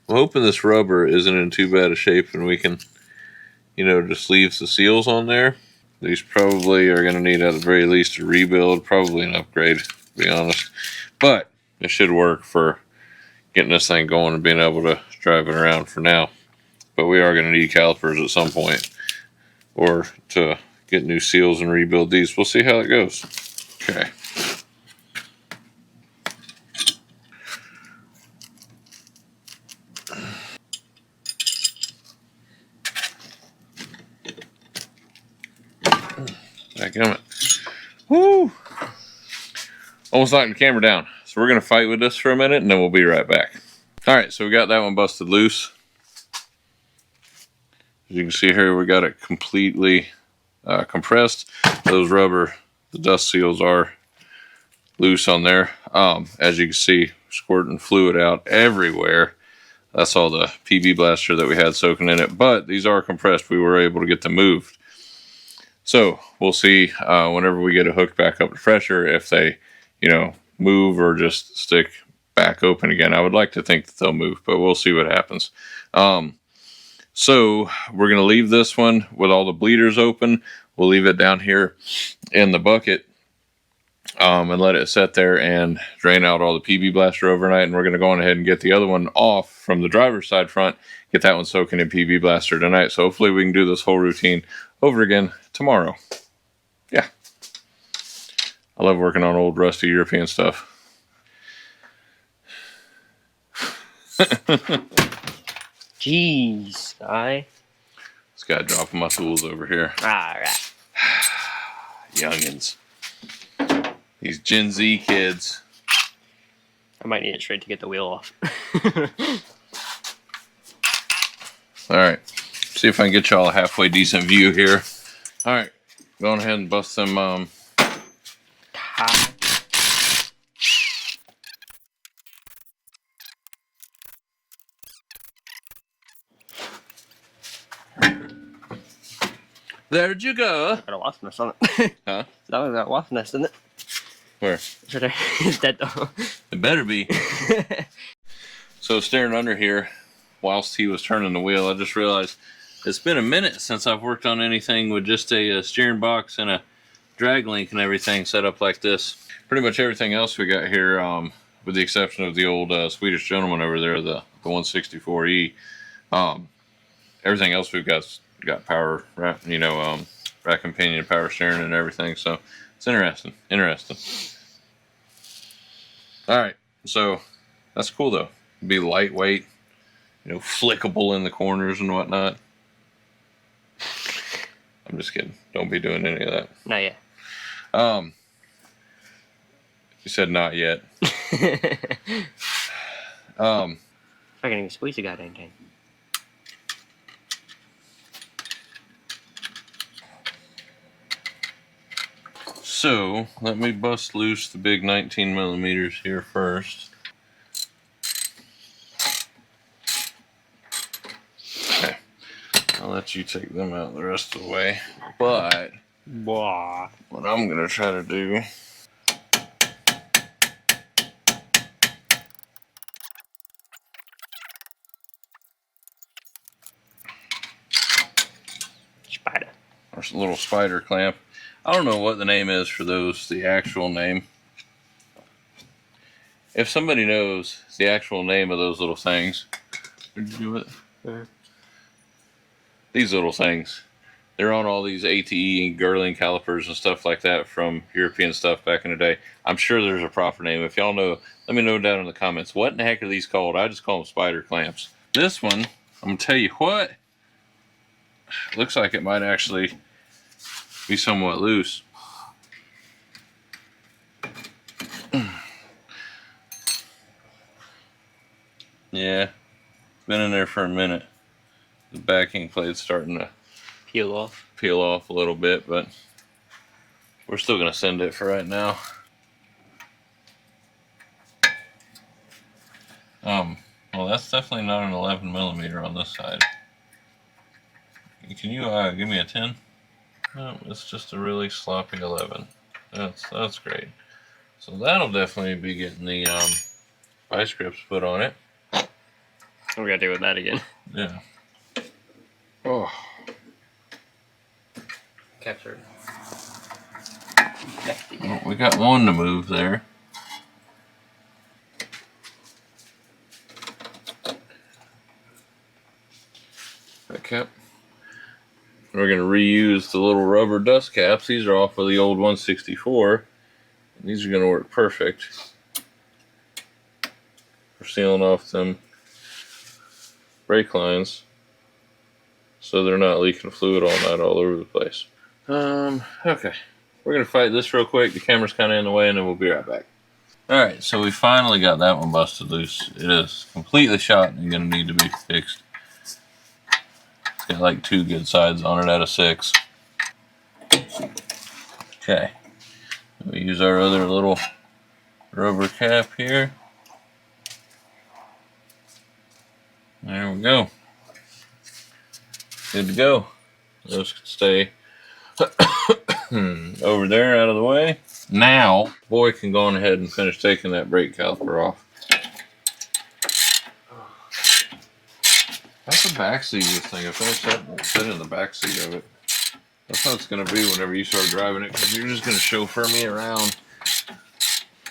I'm hoping this rubber isn't in too bad a shape and we can, you know, just leave the seals on there. These probably are going to need at the very least a rebuild, probably an upgrade, to be honest. But it should work for getting this thing going and being able to drive it around for now. But we are going to need calipers at some point, or to get new seals and rebuild these. We'll see how it goes. Okay. Backgammon. Woo! Almost knocked the camera down. So we're going to fight with this for a minute and then we'll be right back. Alright, so we got that one busted loose. As you can see here, we got it completely compressed. Those rubber, the dust seals are loose on there. As you can see, squirting fluid out everywhere. That's all the PB blaster that we had soaking in it. But these are compressed. We were able to get them moved. So we'll see whenever we get it hooked back up to pressure if they, you know, move or just stick back open again. I would like to think that they'll move, but we'll see what happens. So we're going to leave this one with all the bleeders open. We'll leave it down here in the bucket and let it sit there and drain out all the PB blaster overnight. And we're going to go on ahead and get the other one off from the driver's side front, get that one soaking in PB blaster tonight. So hopefully we can do this whole routine over again tomorrow. Yeah. I love working on old rusty European stuff. Jeez, This guy dropping my tools over here. Alright. Youngins. These Gen Z kids. I might need it straight to get the wheel off. Alright. See if I can get y'all a halfway decent view here. Alright. Go on ahead and bust them There'd you go. Got a wasp nest on it. Huh? That one's got a wasp nest in it. Where? It's right there. It's dead though. It better be. So staring under here, whilst he was turning the wheel, I just realized it's been a minute since I've worked on anything with just a steering box and a drag link and everything set up like this. Pretty much everything else we got here, with the exception of the old Swedish gentleman over there, the 164E. everything else we've got power, you know, rack and pinion, power steering, and everything. So it's interesting. All right, so that's cool though. Be lightweight, you know, flickable in the corners and whatnot. I'm just kidding. Don't be doing any of that. Not yet. You said not yet. I can even squeeze the goddamn thing. So let me bust loose the big 19 millimeters here first. Okay, I'll let you take them out the rest of the way. But Blah. what I'm gonna try to do. Spider. Our little spider clamp. I don't know what the name is for those, the actual name. If somebody knows the actual name of those little things, did you do it? These little things. They're on all these ATE and Girling calipers and stuff like that from European stuff back in the day. I'm sure there's a proper name. If y'all know, let me know down in the comments. What in the heck are these called? I just call them spider clamps. This one, I'm going to tell you what, looks like it might actually be somewhat loose. Yeah, been in there for a minute. The backing plate's starting to Peel off a little bit, but we're still gonna send it for right now. Well, that's definitely not an 11 millimeter on this side. Can you give me a 10? No, it's just a really sloppy 11. That's great. So that'll definitely be getting the vice grips put on it. We gotta deal with that again. Yeah. Oh. Capture. Well, we got one to move there. That cap. We're going to reuse the little rubber dust caps. These are off of the old 164. And these are going to work perfect for sealing off them brake lines so they're not leaking fluid all night all over the place. Okay. We're going to fight this real quick. The camera's kind of in the way, and then we'll be right back. Alright, so we finally got that one busted loose. It is completely shot and going to need to be fixed. It's got like 2 good sides on it out of 6. Okay. We use our other little rubber cap here. There we go. Good to go. Those can stay over there out of the way. Now, boy can go on ahead and finish taking that brake caliper off. That's the back seat of this thing. I finished that and sit in the back seat of it. That's how it's going to be whenever you start driving it, because you're just going to chauffeur me around.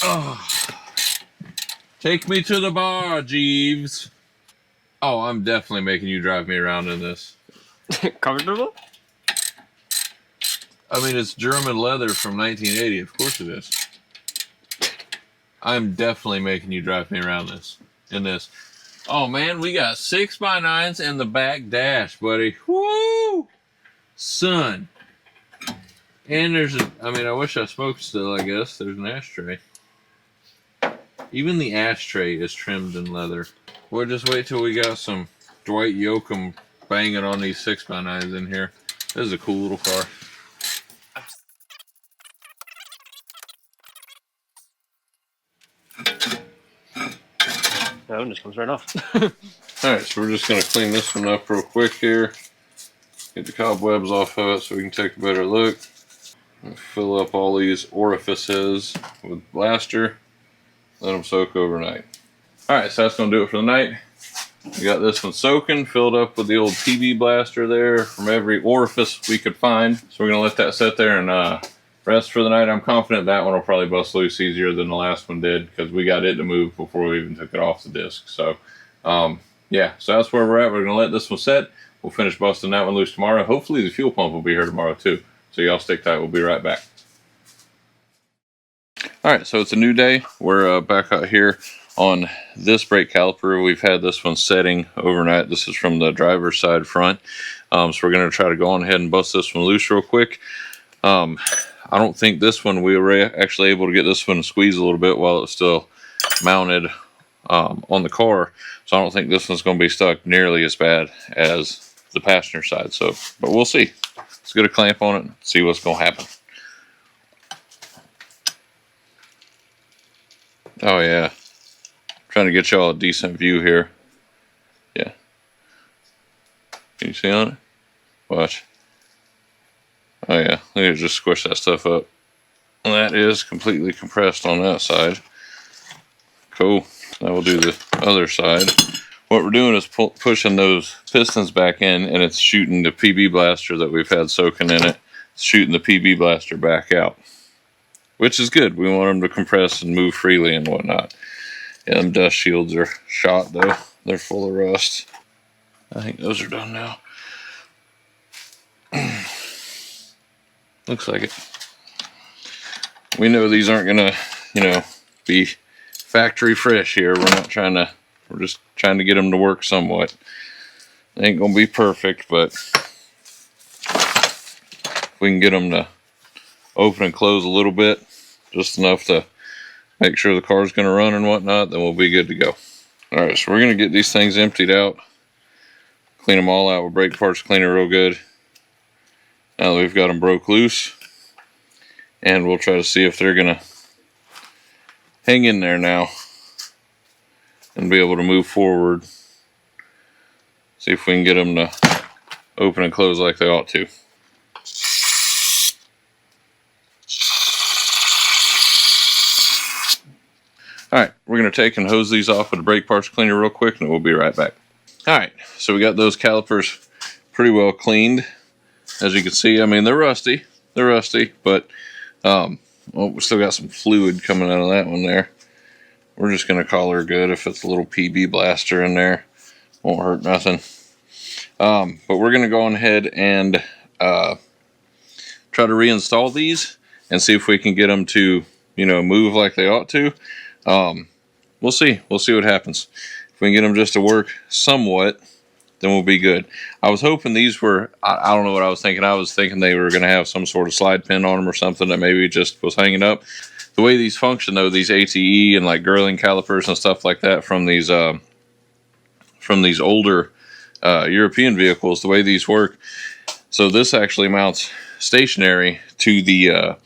Oh. Take me to the bar, Jeeves. Oh, I'm definitely making you drive me around in this. Comfortable? I mean, it's German leather from 1980. Of course it is. I'm definitely making you drive me around in this. Oh, man, we got 6x9s in the back dash, buddy. Woo! Son. And there's I wish I smoked still, I guess. There's an ashtray. Even the ashtray is trimmed in leather. We'll just wait till we got some Dwight Yoakam banging on these 6x9s in here. This is a cool little car. No, it just comes right off. Alright, so we're just going to clean this one up real quick here. Get the cobwebs off of it so we can take a better look. And fill up all these orifices with blaster. Let them soak overnight. Alright, so that's going to do it for the night. We got this one soaking, filled up with the old PB blaster there from every orifice we could find. So we're going to let that sit there and rest for the night. I'm confident that one will probably bust loose easier than the last one did, because we got it to move before we even took it off the disc. So, yeah, so that's where we're at. We're going to let this one set. we'll finish busting that one loose tomorrow. Hopefully the fuel pump will be here tomorrow too. So y'all stick tight, we'll be right back. All right, so it's a new day. We're back out here on this brake caliper. We've had this one setting overnight. This is from the driver's side front. So we're gonna try to go on ahead and bust this one loose real quick. I don't think this one, we were actually able to get this one to squeeze a little bit while it was still mounted on the car. So I don't think this one's gonna be stuck nearly as bad as the passenger side. So, but we'll see. Let's get a clamp on it and see what's gonna happen. Oh yeah, trying to get y'all a decent view here. Yeah, can you see on it? Watch. Oh yeah, look at it, just squish that stuff up. And that is completely compressed on that side. Cool. Now we'll do the other side. What we're doing is pushing those pistons back in, and it's shooting the PB blaster that we've had soaking in it. It's shooting the PB blaster back out, which is good. We want them to compress and move freely and whatnot. Yeah, them dust shields are shot though. They're full of rust. I think those are done now. Looks like it. We know these aren't gonna, be factory fresh here. We're just trying to get them to work somewhat. They ain't gonna be perfect, but if we can get them to open and close a little bit, just enough to make sure the car's gonna run and whatnot, then we'll be good to go. All right, so we're gonna get these things emptied out, clean them all out with brake parts cleaner real good. Now that we've got them broke loose, and we'll try to see if they're gonna hang in there now and be able to move forward. See if we can get them to open and close like they ought to. Alright, we're going to take and hose these off with the brake parts cleaner real quick, and we'll be right back. Alright, so we got those calipers pretty well cleaned. As you can see, I mean, they're rusty, but well, we still got some fluid coming out of that one there. We're just going to call her good if it's a little PB blaster in there. Won't hurt nothing. But we're going to go on ahead and try to reinstall these and see if we can get them to, move like they ought to. We'll see. We'll see what happens. If we can get them just to work somewhat, then we'll be good. I was hoping these were, I don't know what I was thinking. I was thinking they were going to have some sort of slide pin on them or something that maybe just was hanging up. The way these function though, these ATE and like Girling calipers and stuff like that from these older European vehicles, the way these work, so this actually mounts stationary to the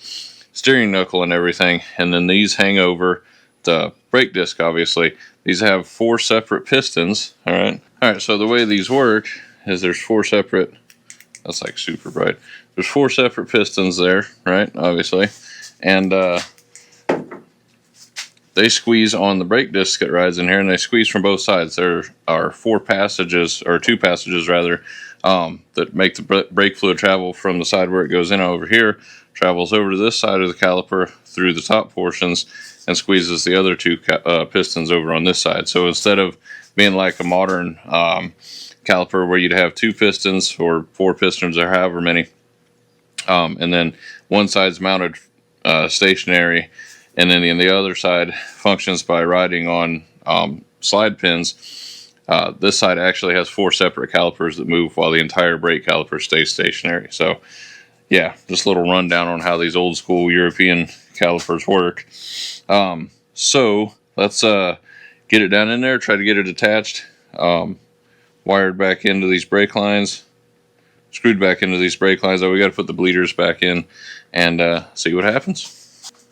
steering knuckle and everything, and then these hang over the brake disc. Obviously these have 4 separate pistons. All right, so the way these work is there's 4 separate, that's like super bright, there's 4 separate pistons there, right, obviously, and they squeeze on the brake disc that rides in here, and they squeeze from both sides. There are 4 passages, or 2 passages rather, that make the brake fluid travel from the side where it goes in over here, travels over to this side of the caliper through the top portions, and squeezes the other 2 pistons over on this side. So instead of being like a modern caliper where you'd have 2 pistons or 4 pistons or however many, and then one side's mounted stationary, and then the other side functions by riding on slide pins. This side actually has 4 separate calipers that move while the entire brake caliper stays stationary. So yeah, just a little rundown on how these old school European calipers work. So let's get it down in there, try to get it attached, wired back into these brake lines, screwed back into these brake lines. Oh, we got to put the bleeders back in and see what happens.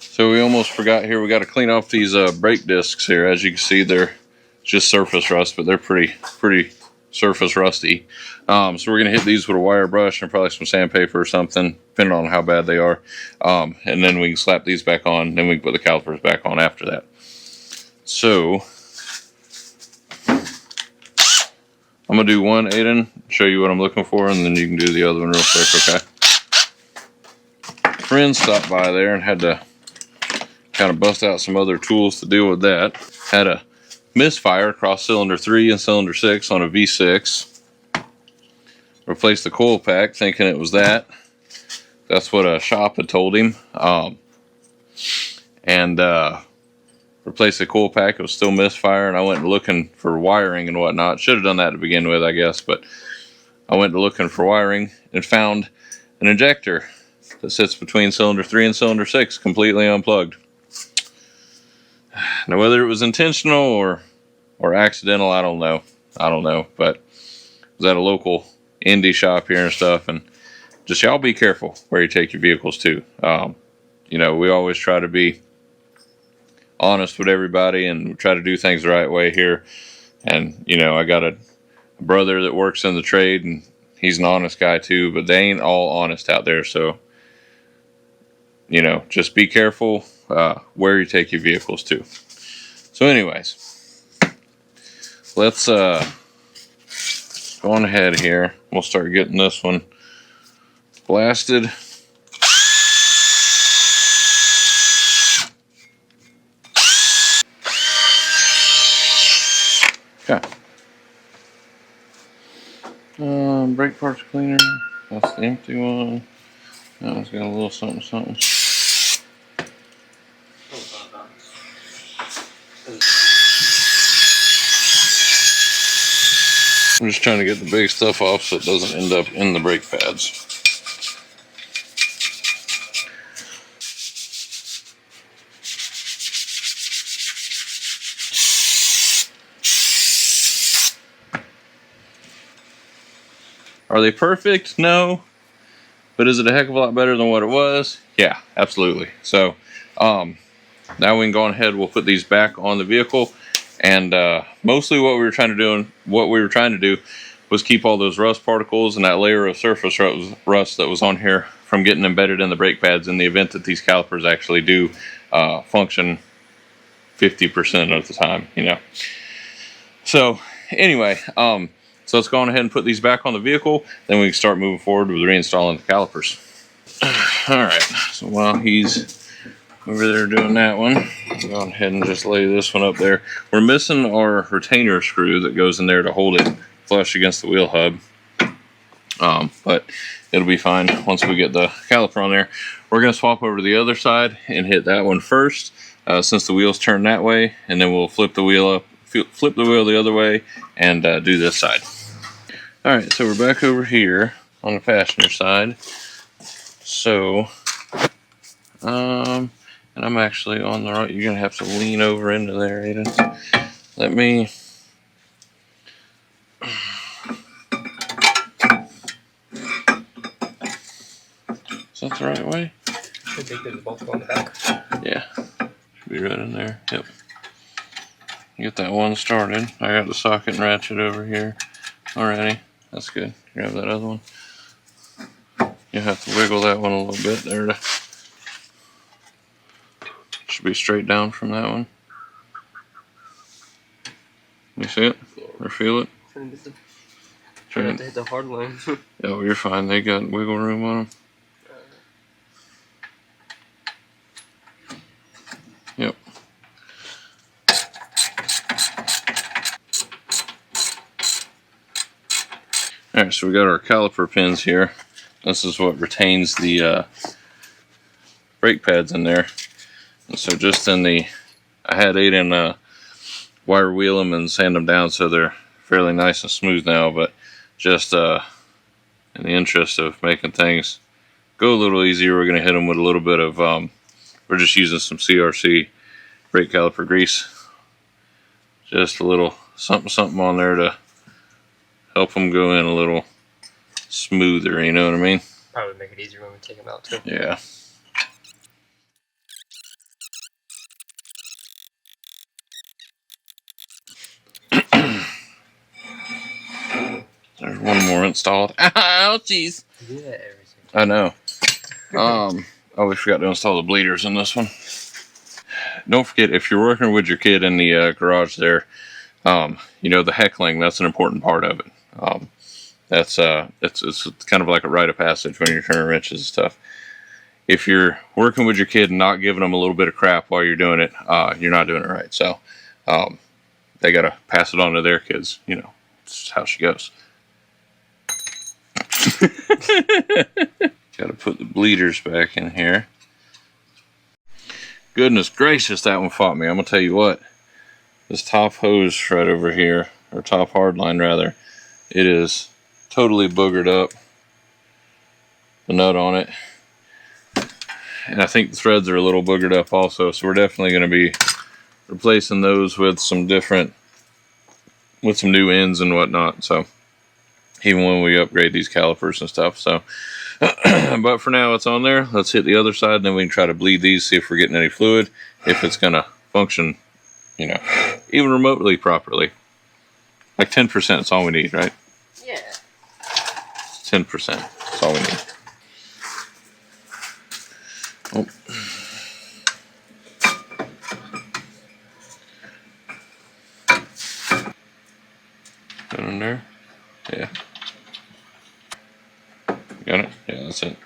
So we almost forgot here, we got to clean off these brake discs here. As you can see, they're just surface rust, but they're pretty surface rusty. So we're going to hit these with a wire brush and probably some sandpaper or something, depending on how bad they are. And then we can slap these back on, then we can put the calipers back on after that. So I'm going to do one, Aiden, show you what I'm looking for, and then you can do the other one real quick, okay? Friend stopped by there and had to kind of bust out some other tools to deal with that. Had a misfire across cylinder 3 and cylinder 6 on a V6. replaced the coil pack, thinking it was that. That's what a shop had told him. And replaced the coil pack. It was still misfire, and I went looking for wiring and whatnot. Should have done that to begin with, I guess, but I went looking for wiring and found an injector that sits between cylinder 3 and cylinder 6, completely unplugged. Now, whether it was intentional or accidental, I don't know, but I was at a local indie shop here and stuff, and just y'all be careful where you take your vehicles to. You know, we always try to be honest with everybody and try to do things the right way here. And, you know, I got a brother that works in the trade, and he's an honest guy too, but they ain't all honest out there. So, you know, just be careful where you take your vehicles to. So anyways, let's go on ahead here. We'll start getting this one blasted. Okay. Brake parts cleaner. That's the empty one. That one's got a little something, something. I'm just trying to get the big stuff off so it doesn't end up in the brake pads. Are they perfect? No. But is it a heck of a lot better than what it was? Yeah, absolutely. So now we can go on ahead, we'll put these back on the vehicle. And mostly what we were trying to do was keep all those rust particles and that layer of surface rust that was on here from getting embedded in the brake pads in the event that these calipers actually do function 50% of the time, you know. So anyway, so let's go on ahead and put these back on the vehicle. Then we can start moving forward with reinstalling the calipers. All right, so while he's over there doing that one, go on ahead and just lay this one up there. We're missing our retainer screw that goes in there to hold it flush against the wheel hub. But it'll be fine once we get the caliper on there. We're gonna swap over to the other side and hit that one first, since the wheels turn that way, and then we'll flip the wheel the other way and do this side. All right, so we're back over here on the passenger side. So, and I'm actually on the right. You're gonna have to lean over into there, Aiden. Let me. Is that the right way? I think there's both on the back. Yeah, should be right in there. Yep. Get that one started. I got the socket and ratchet over here already. That's good. Grab that other one. You have to wiggle that one a little bit there to. Should be straight down from that one. You see it or feel it? Trying not to hit the hard line. Oh, you're fine. They got wiggle room on them. Yep. Alright, so we got our caliper pins here. This is what retains the brake pads in there. And so just in the, I had Aiden wire wheel them and sand them down so they're fairly nice and smooth now, but just in the interest of making things go a little easier, we're going to hit them with a little bit of, we're just using some CRC brake caliper grease. Just a little something on there to help them go in a little smoother, you know what I mean? Probably make it easier when we take them out too. Yeah. There's one more installed. Ouchies! Yeah, everything. I know. Oh, we forgot to install the bleeders in this one. Don't forget, if you're working with your kid in the garage there, you know, the heckling, that's an important part of it. That's it's kind of like a rite of passage when you're turning wrenches and stuff. If you're working with your kid and not giving them a little bit of crap while you're doing it, you're not doing it right. So they got to pass it on to their kids. You know, that's how she goes. Got to put the bleeders back in here. Goodness gracious, that one fought me. I'm gonna tell you what. This top hose right over here, or top hard line rather, it is totally boogered up. The nut on it. And I think the threads are a little boogered up also, so we're definitely going to be replacing those with some new ends and whatnot. So even when we upgrade these calipers and stuff. So but for now it's on there. Let's hit the other side, and then we can try to bleed these, see if we're getting any fluid, if it's going to function, you know, even remotely properly. Like 10% is all we need, right? Yeah. 10%. That's all we need. Oh. That in there? Yeah. Got it? Yeah, that's it.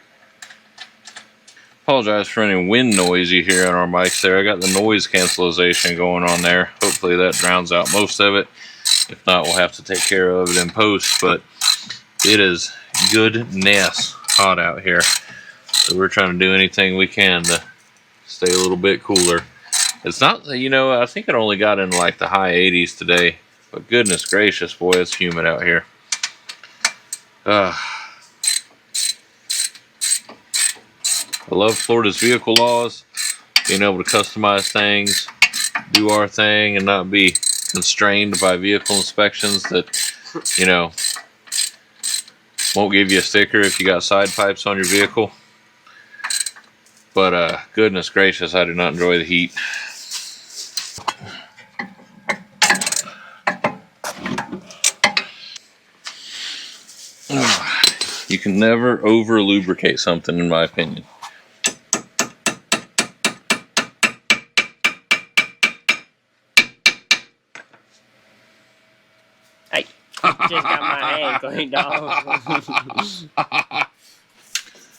Apologize for any wind noise you hear on our mics there. I got the noise cancellation going on there. Hopefully that drowns out most of it. If not, we'll have to take care of it in post, but it is goodness hot out here. So we're trying to do anything we can to stay a little bit cooler. It's not, you know, I think it only got in like the high 80s today, but goodness gracious, boy, it's humid out here. I love Florida's vehicle laws, being able to customize things, do our thing, and not be constrained by vehicle inspections that, you know, won't give you a sticker if you got side pipes on your vehicle. But goodness gracious, I do not enjoy the heat. You can never over lubricate something, in my opinion. Hey, just got my hand cleaned off.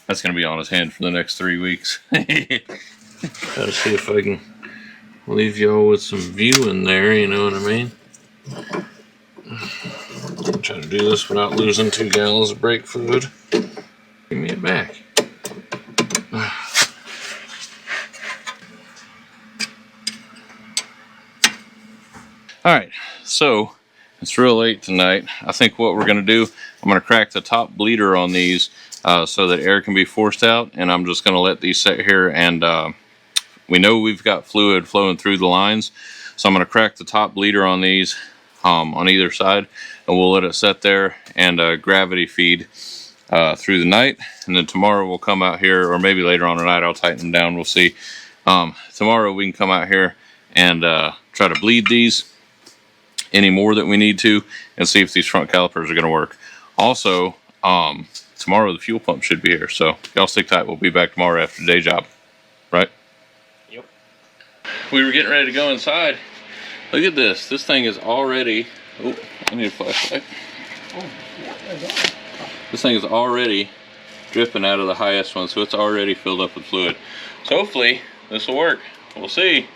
That's going to be on his hand for the next 3 weeks. Try to see if I can leave y'all with some view in there, you know what I mean? I'm trying to do this without losing 2 gallons of brake fluid. Give me it back. Alright, so it's real late tonight. I think what we're going to do, I'm going to crack the top bleeder on these so that air can be forced out, and I'm just going to let these sit here, and we know we've got fluid flowing through the lines, so I'm going to crack the top bleeder on these on either side, and we'll let it sit there and gravity feed through the night, and then tomorrow we'll come out here, or maybe later on tonight I'll tighten them down, we'll see. Tomorrow we can come out here and try to bleed these any more that we need to, and see if these front calipers are going to work. Also, tomorrow the fuel pump should be here, so y'all stick tight. We'll be back tomorrow after day job, right? Yep. We were getting ready to go inside. Look at this. This thing is already, oh, I need a flashlight. Oh, This thing is already dripping out of the highest one, so it's already filled up with fluid. So hopefully this will work. We'll see.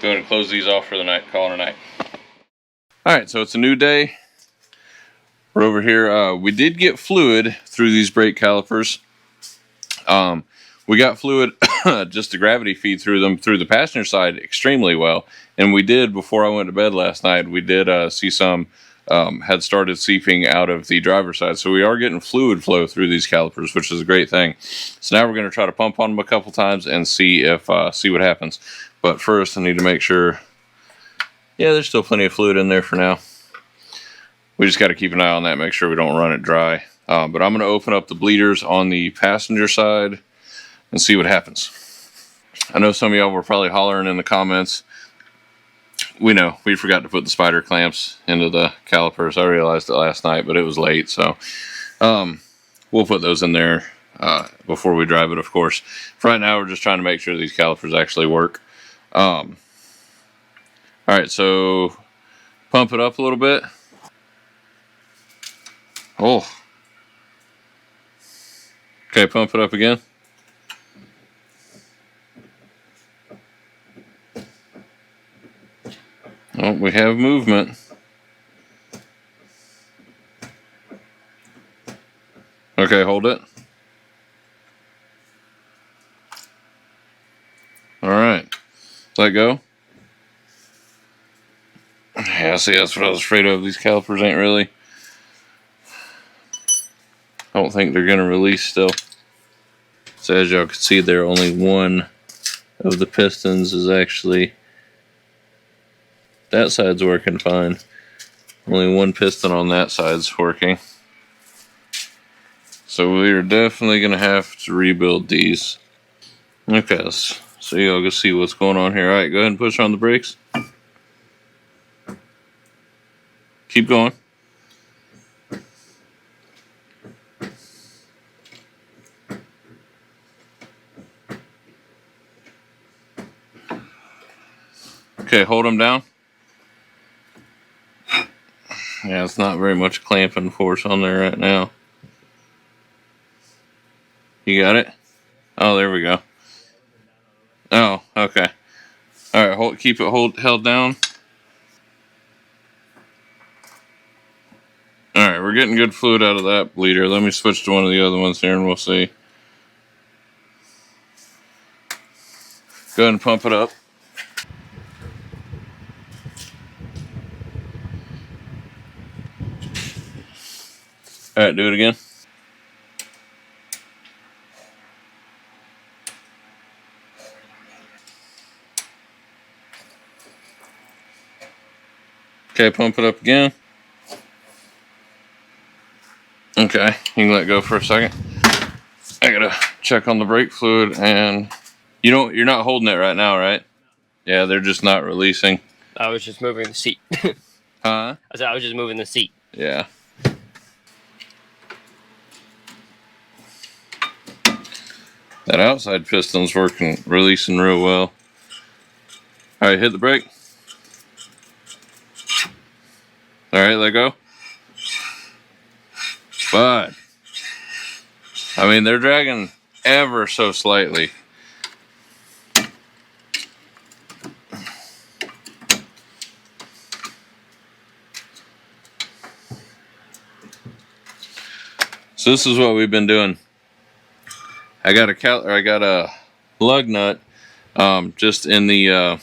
Go ahead and close these off for the night, call it a night. Alright, so it's a new day. We're over here. We did get fluid through these brake calipers. We got fluid, just the gravity feed through them, through the passenger side extremely well. And we did, before I went to bed last night, we did see some had started seeping out of the driver's side. So we are getting fluid flow through these calipers, which is a great thing. So now we're going to try to pump on them a couple times and see if see what happens. But first I need to make sure, yeah, there's still plenty of fluid in there for now. We just got to keep an eye on that, make sure we don't run it dry. But I'm going to open up the bleeders on the passenger side and see what happens. I know some of y'all were probably hollering in the comments. We know, we forgot to put the spider clamps into the calipers. I realized it last night, but it was late, so we'll put those in there before we drive it, of course. For right now, we're just trying to make sure these calipers actually work. Alright, so pump it up a little bit. Oh. Okay, pump it up again. Oh, we have movement. Okay, hold it. All right, let go. Yeah, see, that's what I was afraid of. These calipers ain't really, I don't think they're gonna release still. So as y'all can see there, only one of the pistons is actually, that side's working fine. Only one piston on that side's working. So we are definitely gonna have to rebuild these. Okay, so y'all can see what's going on here. All right, go ahead and push on the brakes. Keep going. Okay, hold them down. Yeah, it's not very much clamping force on there right now. You got it? Oh, there we go. Oh, okay. All right, keep it held down. All right, we're getting good fluid out of that bleeder. Let me switch to one of the other ones here and we'll see. Go ahead and pump it up. All right, do it again. Okay, pump it up again. Okay, you can let go for a second. I gotta check on the brake fluid, and you're not holding it right now, right? Yeah, they're just not releasing. I was just moving the seat. Huh? I said I was just moving the seat. Yeah. That outside piston's releasing real well. All right, hit the brake. All right, let go. But, I mean, they're dragging ever so slightly. So this is what we've been doing. I got a lug nut just in the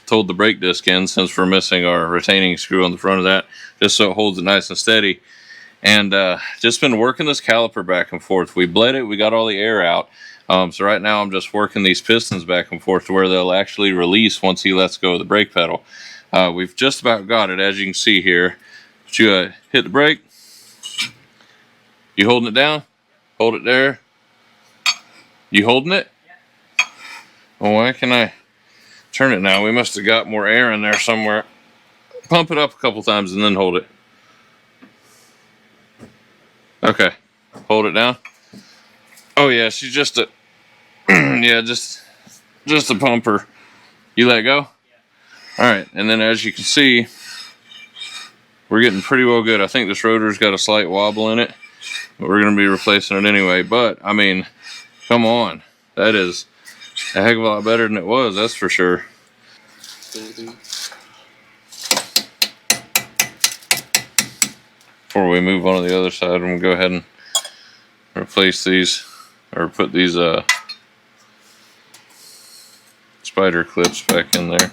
hold the brake disc in, since we're missing our retaining screw on the front of that, just so it holds it nice and steady. And just been working this caliper back and forth. We bled it, we got all the air out. So right now I'm just working these pistons back and forth to where they'll actually release once he lets go of the brake pedal. We've just about got it, as you can see here. But you hit the brake. You holding it down? Hold it there. You holding it? Well, why can I turn it now? We must have got more air in there somewhere. Pump it up a couple times and then hold it. Okay, hold it down. Oh yeah, she's just a yeah, just a pumper. You let go. All right, and then as you can see, we're getting pretty well good. I think this rotor's got a slight wobble in it, but we're gonna be replacing it anyway. But I mean, come on, that is a heck of a lot better than it was. That's for sure. Before we move on to the other side, I'm gonna go ahead and replace these, or put these spider clips back in there.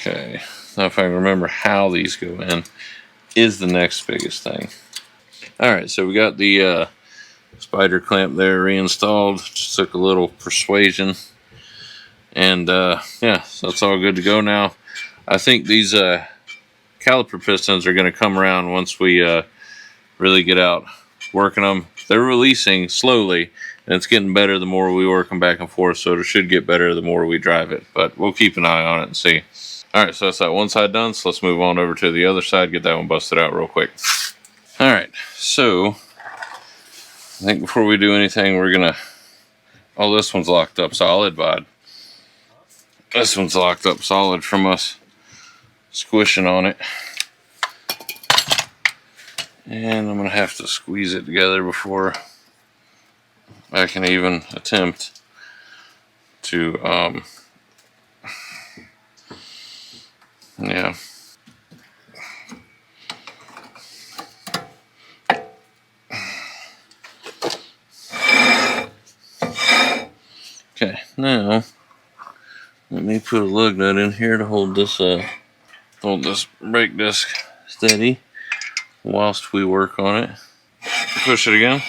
Okay, now if I can remember how these go in is the next biggest thing. All right, so we got the spider clamp there reinstalled. Just took a little persuasion, and yeah, so it's all good to go now. I think these caliper pistons are going to come around once we really get out working them. They're releasing slowly, and it's getting better the more we work them back and forth, so it should get better the more we drive it, but we'll keep an eye on it and see. All right, so that's that one side done, so let's move on over to the other side, get that one busted out real quick. All right, so I think before we do anything, we're gonna, oh, this one's locked up solid, bud. This one's locked up solid from us squishing on it. And I'm gonna have to squeeze it together before I can even attempt to, yeah. Okay, now let me put a lug nut in here to hold this brake disc steady whilst we work on it. Push it again.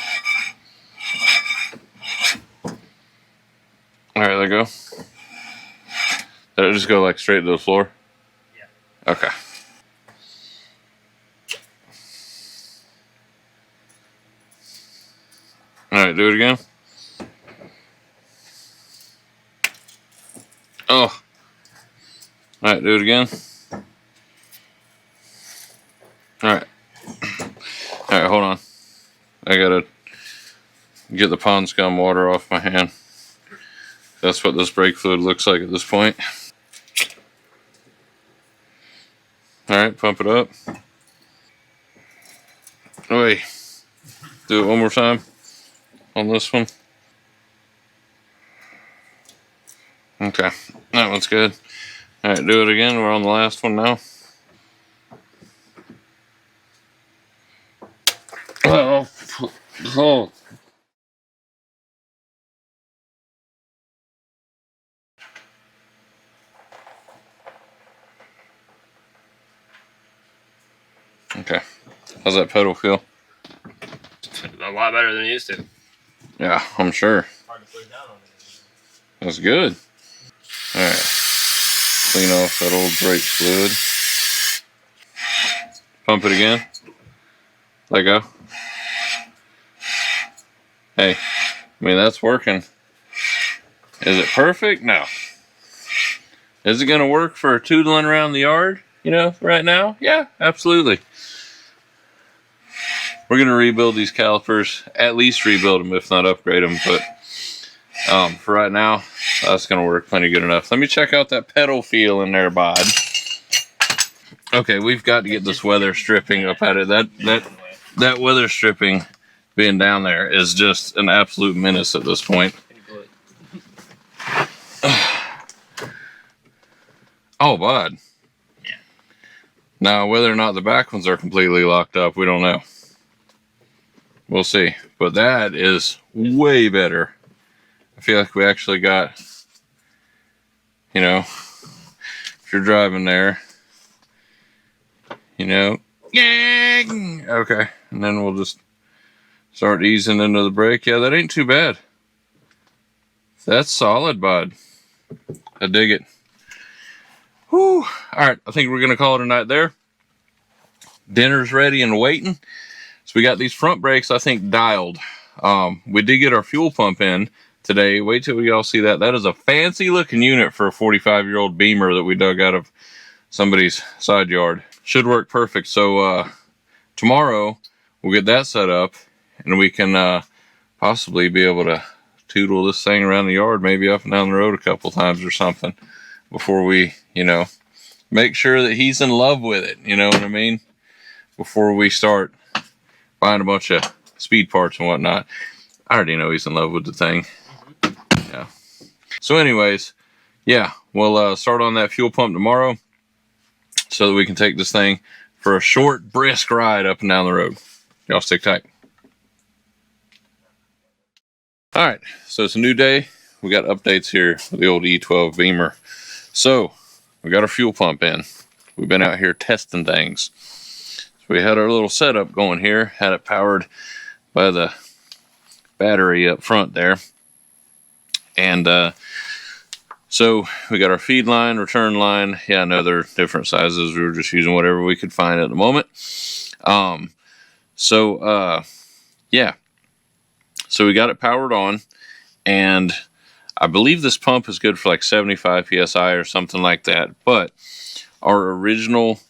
All right, there you go. Did it just go like straight to the floor? Yeah. Okay. All right, do it again. Oh. All right, do it again. All right. All right, hold on. I gotta get the pond scum water off my hand. That's what this brake fluid looks like at this point. All right, pump it up. Oh, wait. Do it one more time on this one. Okay, that one's good. All right, do it again. We're on the last one now. Oh. Okay, how's that pedal feel? A lot better than it used to. Yeah, I'm sure. Hard to put down on it. That's good. All right, clean off that old brake fluid. Pump it again. Let go. Hey, I mean, that's working. Is it perfect? No. Is it going to work for tootling around the yard, you know, right now? Yeah, absolutely. We're going to rebuild these calipers, at least rebuild them, if not upgrade them. But for right now, that's going to work plenty good enough. Let me check out that pedal feel in there, bud. Okay, we've got to get this weather stripping up at it. That weather stripping being down there is just an absolute menace at this point. Oh, bud. Yeah. Now, whether or not the back ones are completely locked up, we don't know. We'll see. But that is way better. I feel like we actually got, you know, if you're driving there, you know, okay. And then we'll just start easing into the brake. Yeah, that ain't too bad. That's solid, bud. I dig it. Whew. All right, I think we're going to call it a night there. Dinner's ready and waiting. So we got these front brakes, I think, dialed. We did get our fuel pump in today. Wait till we all see that. That is a fancy looking unit for a 45-year-old Beamer that we dug out of somebody's side yard. Should work perfect. So tomorrow we'll get that set up and we can possibly be able to tootle this thing around the yard, maybe up and down the road a couple times or something before we, you know, make sure that he's in love with it. You know what I mean? Before we start buying a bunch of speed parts and whatnot. I already know he's in love with the thing. Yeah. So anyways, yeah, we'll start on that fuel pump tomorrow so that we can take this thing for a short, brisk ride up and down the road. Y'all stick tight. All right, so it's a new day. We got updates here with the old E12 Beamer. So we got our fuel pump in. We've been out here testing things. We had our little setup going here, had it powered by the battery up front there. And so we got our feed line, return line. Yeah, I know they're different sizes. We were just using whatever we could find at the moment. Yeah. So we got it powered on, and I believe this pump is good for like 75 PSI or something like that. But our original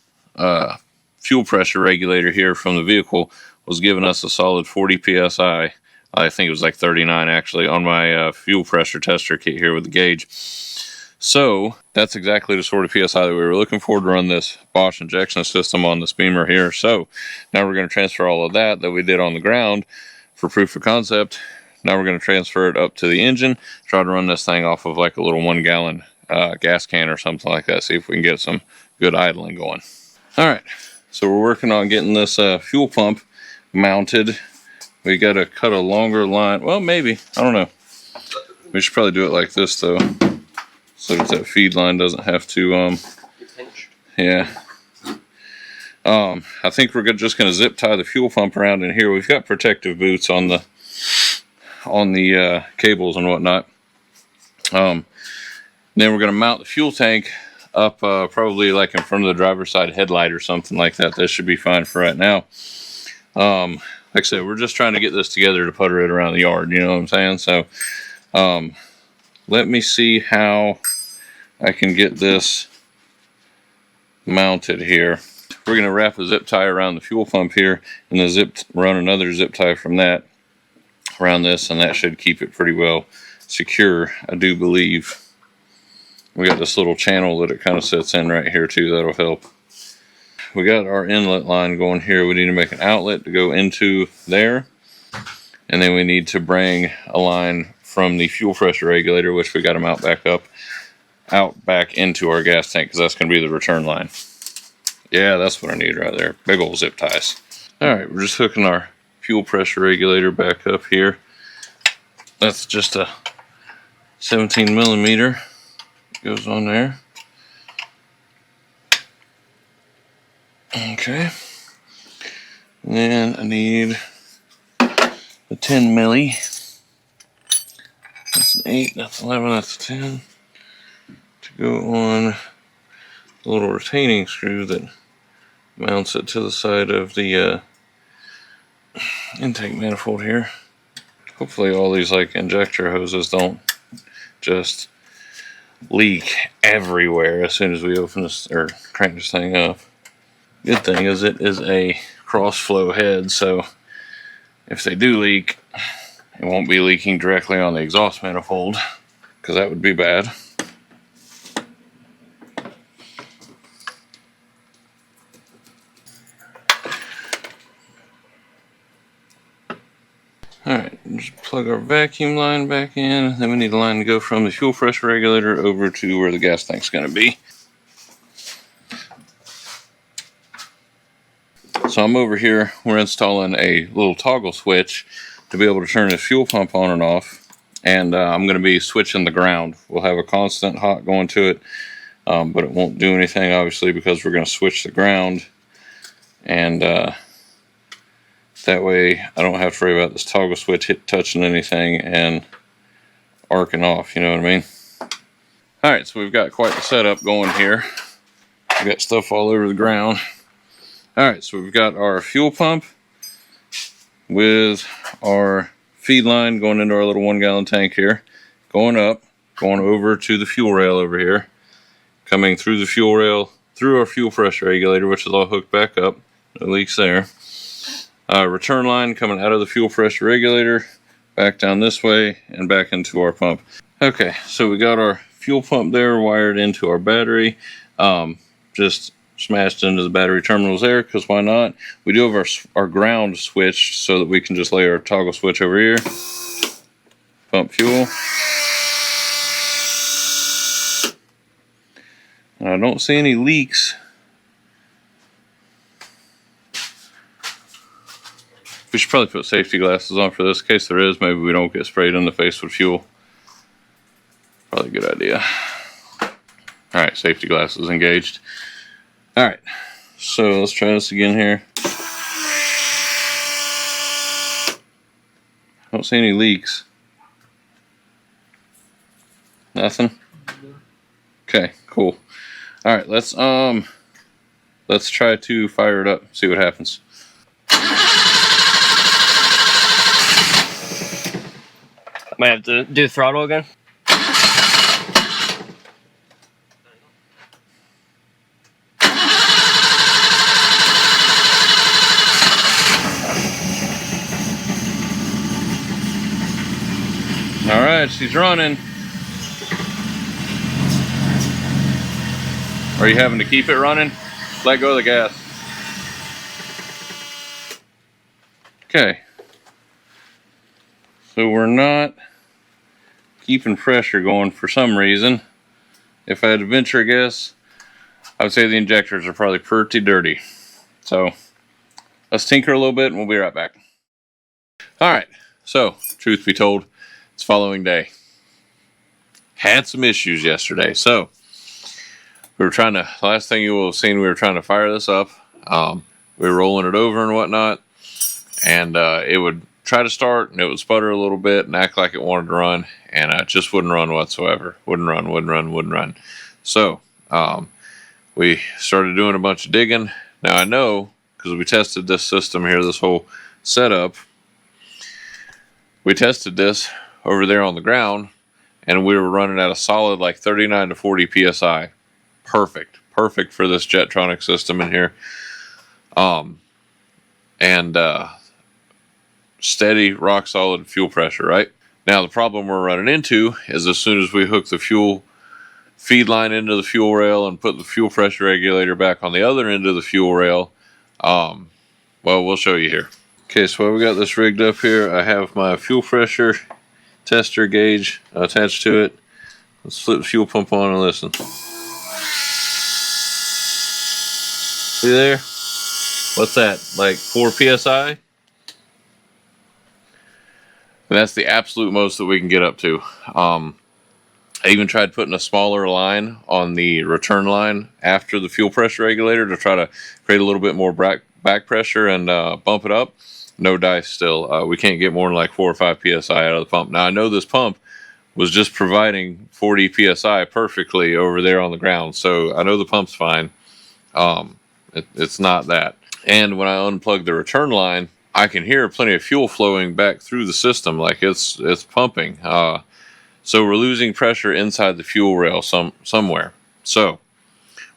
fuel pressure regulator here from the vehicle was giving us a solid 40 PSI. I think it was like 39 actually on my fuel pressure tester kit here with the gauge. So that's exactly the sort of PSI that we were looking for to run this Bosch injection system on this Beamer here. So now we're going to transfer all of that we did on the ground for proof of concept. Now we're going to transfer it up to the engine, try to run this thing off of like a little 1 gallon gas can or something like that. See if we can get some good idling going. All right. So we're working on getting this fuel pump mounted. We got to cut a longer line. Well, maybe. I don't know. We should probably do it like this though, so that feed line doesn't have to, yeah. I think we're just going to zip tie the fuel pump around in here. We've got protective boots on the cables and whatnot. Then we're going to mount the fuel tank up probably like in front of the driver's side headlight or something like that. That should be fine for right now. Like I said, we're just trying to get this together to putter it around the yard, you know what I'm saying? So let me see how I can get this mounted here. We're going to wrap a zip tie around the fuel pump here, and then run another zip tie from that around this, and that should keep it pretty well secure, I do believe. We got this little channel that it kind of sits in right here too. That'll help. We got our inlet line going here. We need to make an outlet to go into there, and then we need to bring a line from the fuel pressure regulator, which we got to mount back up, out back into our gas tank, because that's going to be the return line. Yeah, that's what I need right there. Big old zip ties. Alright, we're just hooking our fuel pressure regulator back up here. That's just a 17 millimeter. Goes on there. Okay. And then I need the 10 milli. That's an 8, that's 11, that's a 10. To go on the little retaining screw that mounts it to the side of the intake manifold here. Hopefully all these like injector hoses don't just leak everywhere as soon as we open this or crank this thing up. Good thing is it is a cross flow head, so if they do leak, it won't be leaking directly on the exhaust manifold, because that would be bad. Alright, just plug our vacuum line back in. Then we need a line to go from the fuel pressure regulator over to where the gas tank's going to be. So I'm over here, we're installing a little toggle switch to be able to turn the fuel pump on and off. And I'm going to be switching the ground. We'll have a constant hot going to it, but it won't do anything obviously because we're going to switch the ground. And that way I don't have to worry about this toggle switch touching anything and arcing off, you know what I mean? Alright, so we've got quite the setup going here. We've got stuff all over the ground. Alright, so we've got our fuel pump with our feed line going into our little 1 gallon tank here. Going up, going over to the fuel rail over here. Coming through the fuel rail, through our fuel pressure regulator, which is all hooked back up. No leaks there. Return line coming out of the fuel pressure regulator, back down this way, and back into our pump. Okay, so we got our fuel pump there wired into our battery. Just smashed into the battery terminals there, because why not? We do have our ground switched so that we can just lay our toggle switch over here. Pump fuel. I don't see any leaks. We should probably put safety glasses on for this. In case there is, maybe we don't get sprayed in the face with fuel. Probably a good idea. Alright, safety glasses engaged. Alright, so let's try this again here. Don't see any leaks. Nothing? Okay, cool. Alright, let's try to fire it up, see what happens. Might have to do throttle again. Alright, she's running. Are you having to keep it running? Let go of the gas. Okay. So we're not keeping pressure going for some reason. If I had to venture a guess, I would say the injectors are probably pretty dirty. So let's tinker a little bit and we'll be right back. Alright, so truth be told, it's following day. had some issues yesterday. So we were trying to, last thing you will have seen, we were trying to fire this up. We were rolling it over and whatnot, and it would try to start and it would sputter a little bit and act like it wanted to run, and it just wouldn't run whatsoever. Wouldn't run. So we started doing a bunch of digging. Now I know, because we tested this system here, this whole setup, we tested this over there on the ground, and we were running at a solid like 39 to 40 psi. Perfect for this Jetronic system in here. Steady, rock solid fuel pressure, right? Now the problem we're running into is as soon as we hook the fuel feed line into the fuel rail and put the fuel pressure regulator back on the other end of the fuel rail, well, we'll show you here. Okay, so while we got this rigged up here, I have my fuel pressure tester gauge attached to it. Let's flip the fuel pump on and listen. See there? What's that? Like 4 psi? And that's the absolute most that we can get up to. I even tried putting a smaller line on the return line after the fuel pressure regulator to try to create a little bit more back pressure and bump it up. No dice still. We can't get more than like 4 or 5 psi out of the pump. Now I know this pump was just providing 40 psi perfectly over there on the ground, so I know the pump's fine. It's not that. And when I unplug the return line, I can hear plenty of fuel flowing back through the system, like it's pumping. So we're losing pressure inside the fuel rail somewhere. So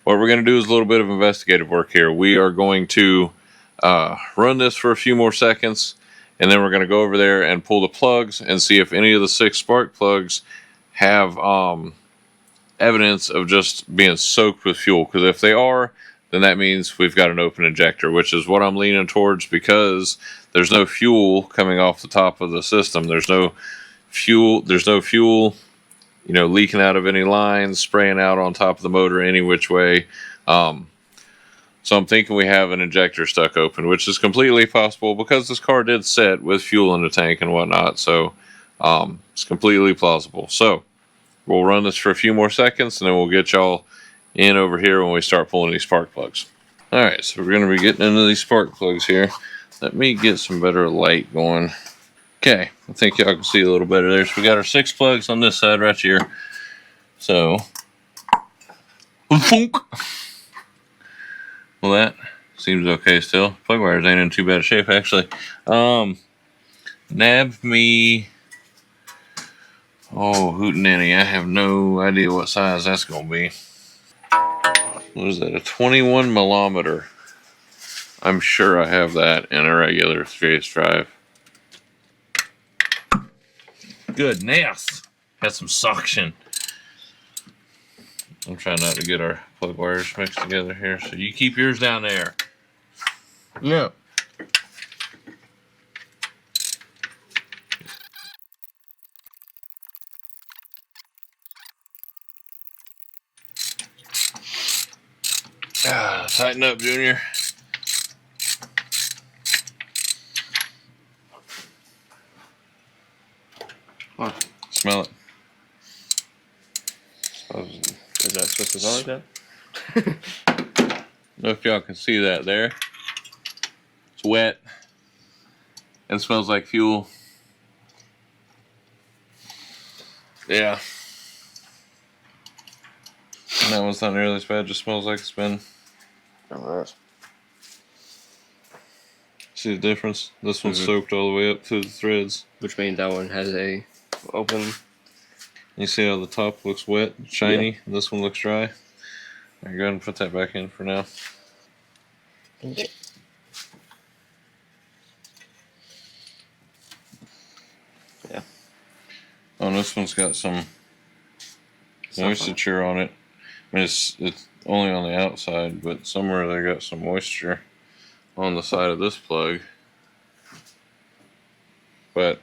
what we're going to do is a little bit of investigative work here. We are going to run this for a few more seconds, and then we're going to go over there and pull the plugs and see if any of the 6 spark plugs have evidence of just being soaked with fuel. Because if they are, then that means we've got an open injector, which is what I'm leaning towards, because there's no fuel coming off the top of the system. There's no fuel, you know, leaking out of any lines, spraying out on top of the motor any which way. So I'm thinking we have an injector stuck open, which is completely possible because this car did set with fuel in the tank and whatnot. So it's completely plausible. So we'll run this for a few more seconds, and then we'll get y'all in over here when we start pulling these spark plugs. All right, so we're going to be getting into these spark plugs here. Let me get some better light going. Okay, I think y'all can see a little better there. So we got our 6 plugs on this side right here. So, well, that seems okay still. Plug wires ain't in too bad a shape actually. Nab me, oh hootenanny, I have no idea what size that's gonna be. What is that, a 21 millimeter? I'm sure I have that in a regular 3/8 drive. Goodness, got some suction. I'm trying not to get our plug wires mixed together here, so you keep yours down there. No. Tighten up, Junior. What? Smell it. Is that supposed to smell like that? I don't know if y'all can see that there. It's wet and smells like fuel. Yeah. And that one's not nearly as bad, just smells like it's been. See the difference? This one's soaked all the way up through the threads. Which means that one has a open. You see how the top looks wet, shiny, Yeah. and this one looks dry? All right, go ahead and put that back in for now. Yeah. Oh, and this one's got some moisture on it. I mean, it's only on the outside, but somewhere they got some moisture on the side of this plug. But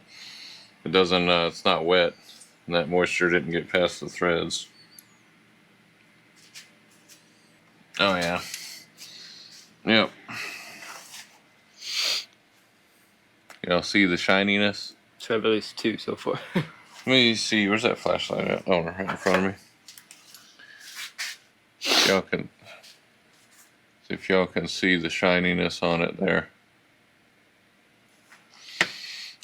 it doesn't, it's not wet, and that moisture didn't get past the threads. Oh yeah. Yep. Y'all see the shininess? So I have at least 2 so far. me see, where's that flashlight at? Oh, right in front of me. Y'all can see if y'all can see the shininess on it there.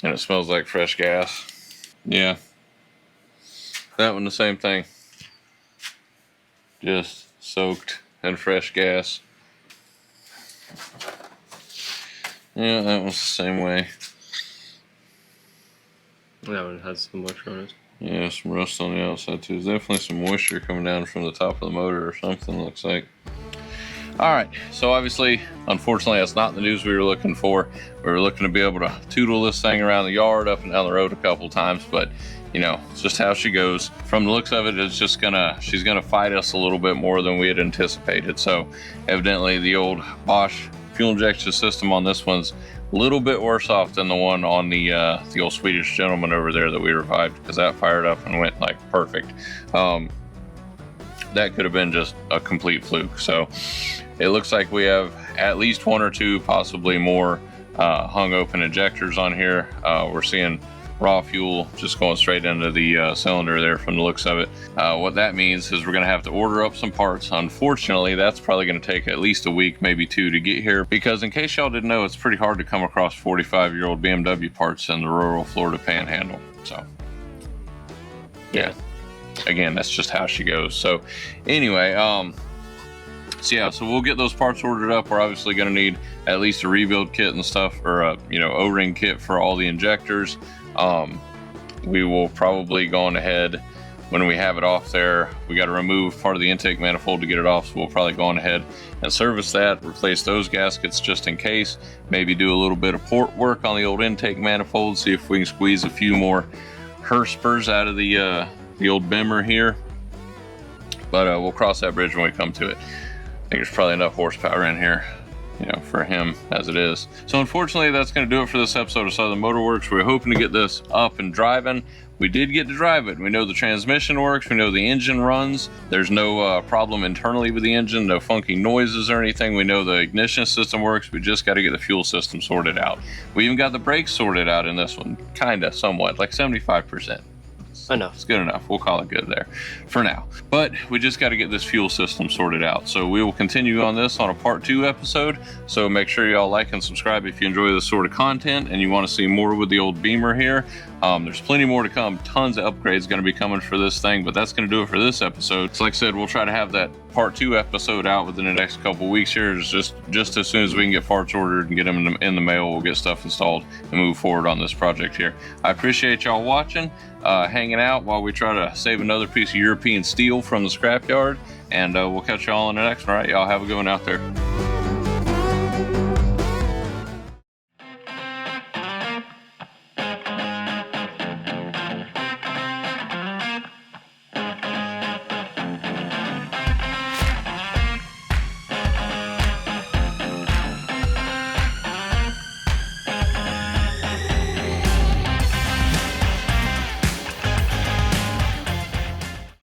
And it smells like fresh gas. Yeah. That one the same thing. Just soaked in fresh gas. Yeah, that one's the same way. That one has some moisture on it. Yeah, some rust on the outside too. There's definitely some moisture coming down from the top of the motor or something, looks like. Alright, so obviously, unfortunately, that's not the news we were looking for. We were looking to be able to tootle this thing around the yard, up and down the road a couple times, but you know, it's just how she goes. From the looks of it, it's just she's gonna fight us a little bit more than we had anticipated. So evidently the old Bosch fuel injection system on this one's a little bit worse off than the one on the old Swedish gentleman over there that we revived, because that fired up and went like perfect. That could have been just a complete fluke. So it looks like we have at least one or two, possibly more, hung open injectors on here. We're seeing raw fuel just going straight into the cylinder there from the looks of it. What that means is we're going to have to order up some parts. Unfortunately, that's probably going to take at least a week, maybe two, to get here, because in case y'all didn't know, it's pretty hard to come across 45-year-old BMW parts in the rural Florida panhandle. So yeah, again, that's just how she goes. So anyway, so we'll get those parts ordered up. We're obviously going to need at least a rebuild kit and stuff, or a O-ring kit for all the injectors. We will probably go on ahead when we have it off there. We got to remove part of the intake manifold to get it off, so we'll probably go on ahead and service that, replace those gaskets just in case, maybe do a little bit of port work on the old intake manifold, see if we can squeeze a few more Herspers out of the old Bimmer here. But we'll cross that bridge when we come to it. I think there's probably enough horsepower in here, for him as it is. So unfortunately, that's going to do it for this episode of Southern Motor Works. We're hoping to get this up and driving. We did get to drive it. We know the transmission works. We know the engine runs. There's no problem internally with the engine, no funky noises or anything. We know the ignition system works. We just got to get the fuel system sorted out. We even got the brakes sorted out in this one, kind of, somewhat, like 75%. Enough. It's good enough. We'll call it good there for now. But we just got to get this fuel system sorted out. So we will continue on this on a part 2 episode. So make sure y'all like and subscribe if you enjoy this sort of content and you want to see more with the old Beamer here. There's plenty more to come. Tons of upgrades going to be coming for this thing, but that's going to do it for this episode. So like I said, we'll try to have that part 2 episode out within the next couple weeks here. It's just as soon as we can get parts ordered and get them in the mail, we'll get stuff installed and move forward on this project here. I appreciate y'all watching, hanging out while we try to save another piece of European steel from the scrapyard, and we'll catch y'all on the next one. All right, y'all have a good one out there.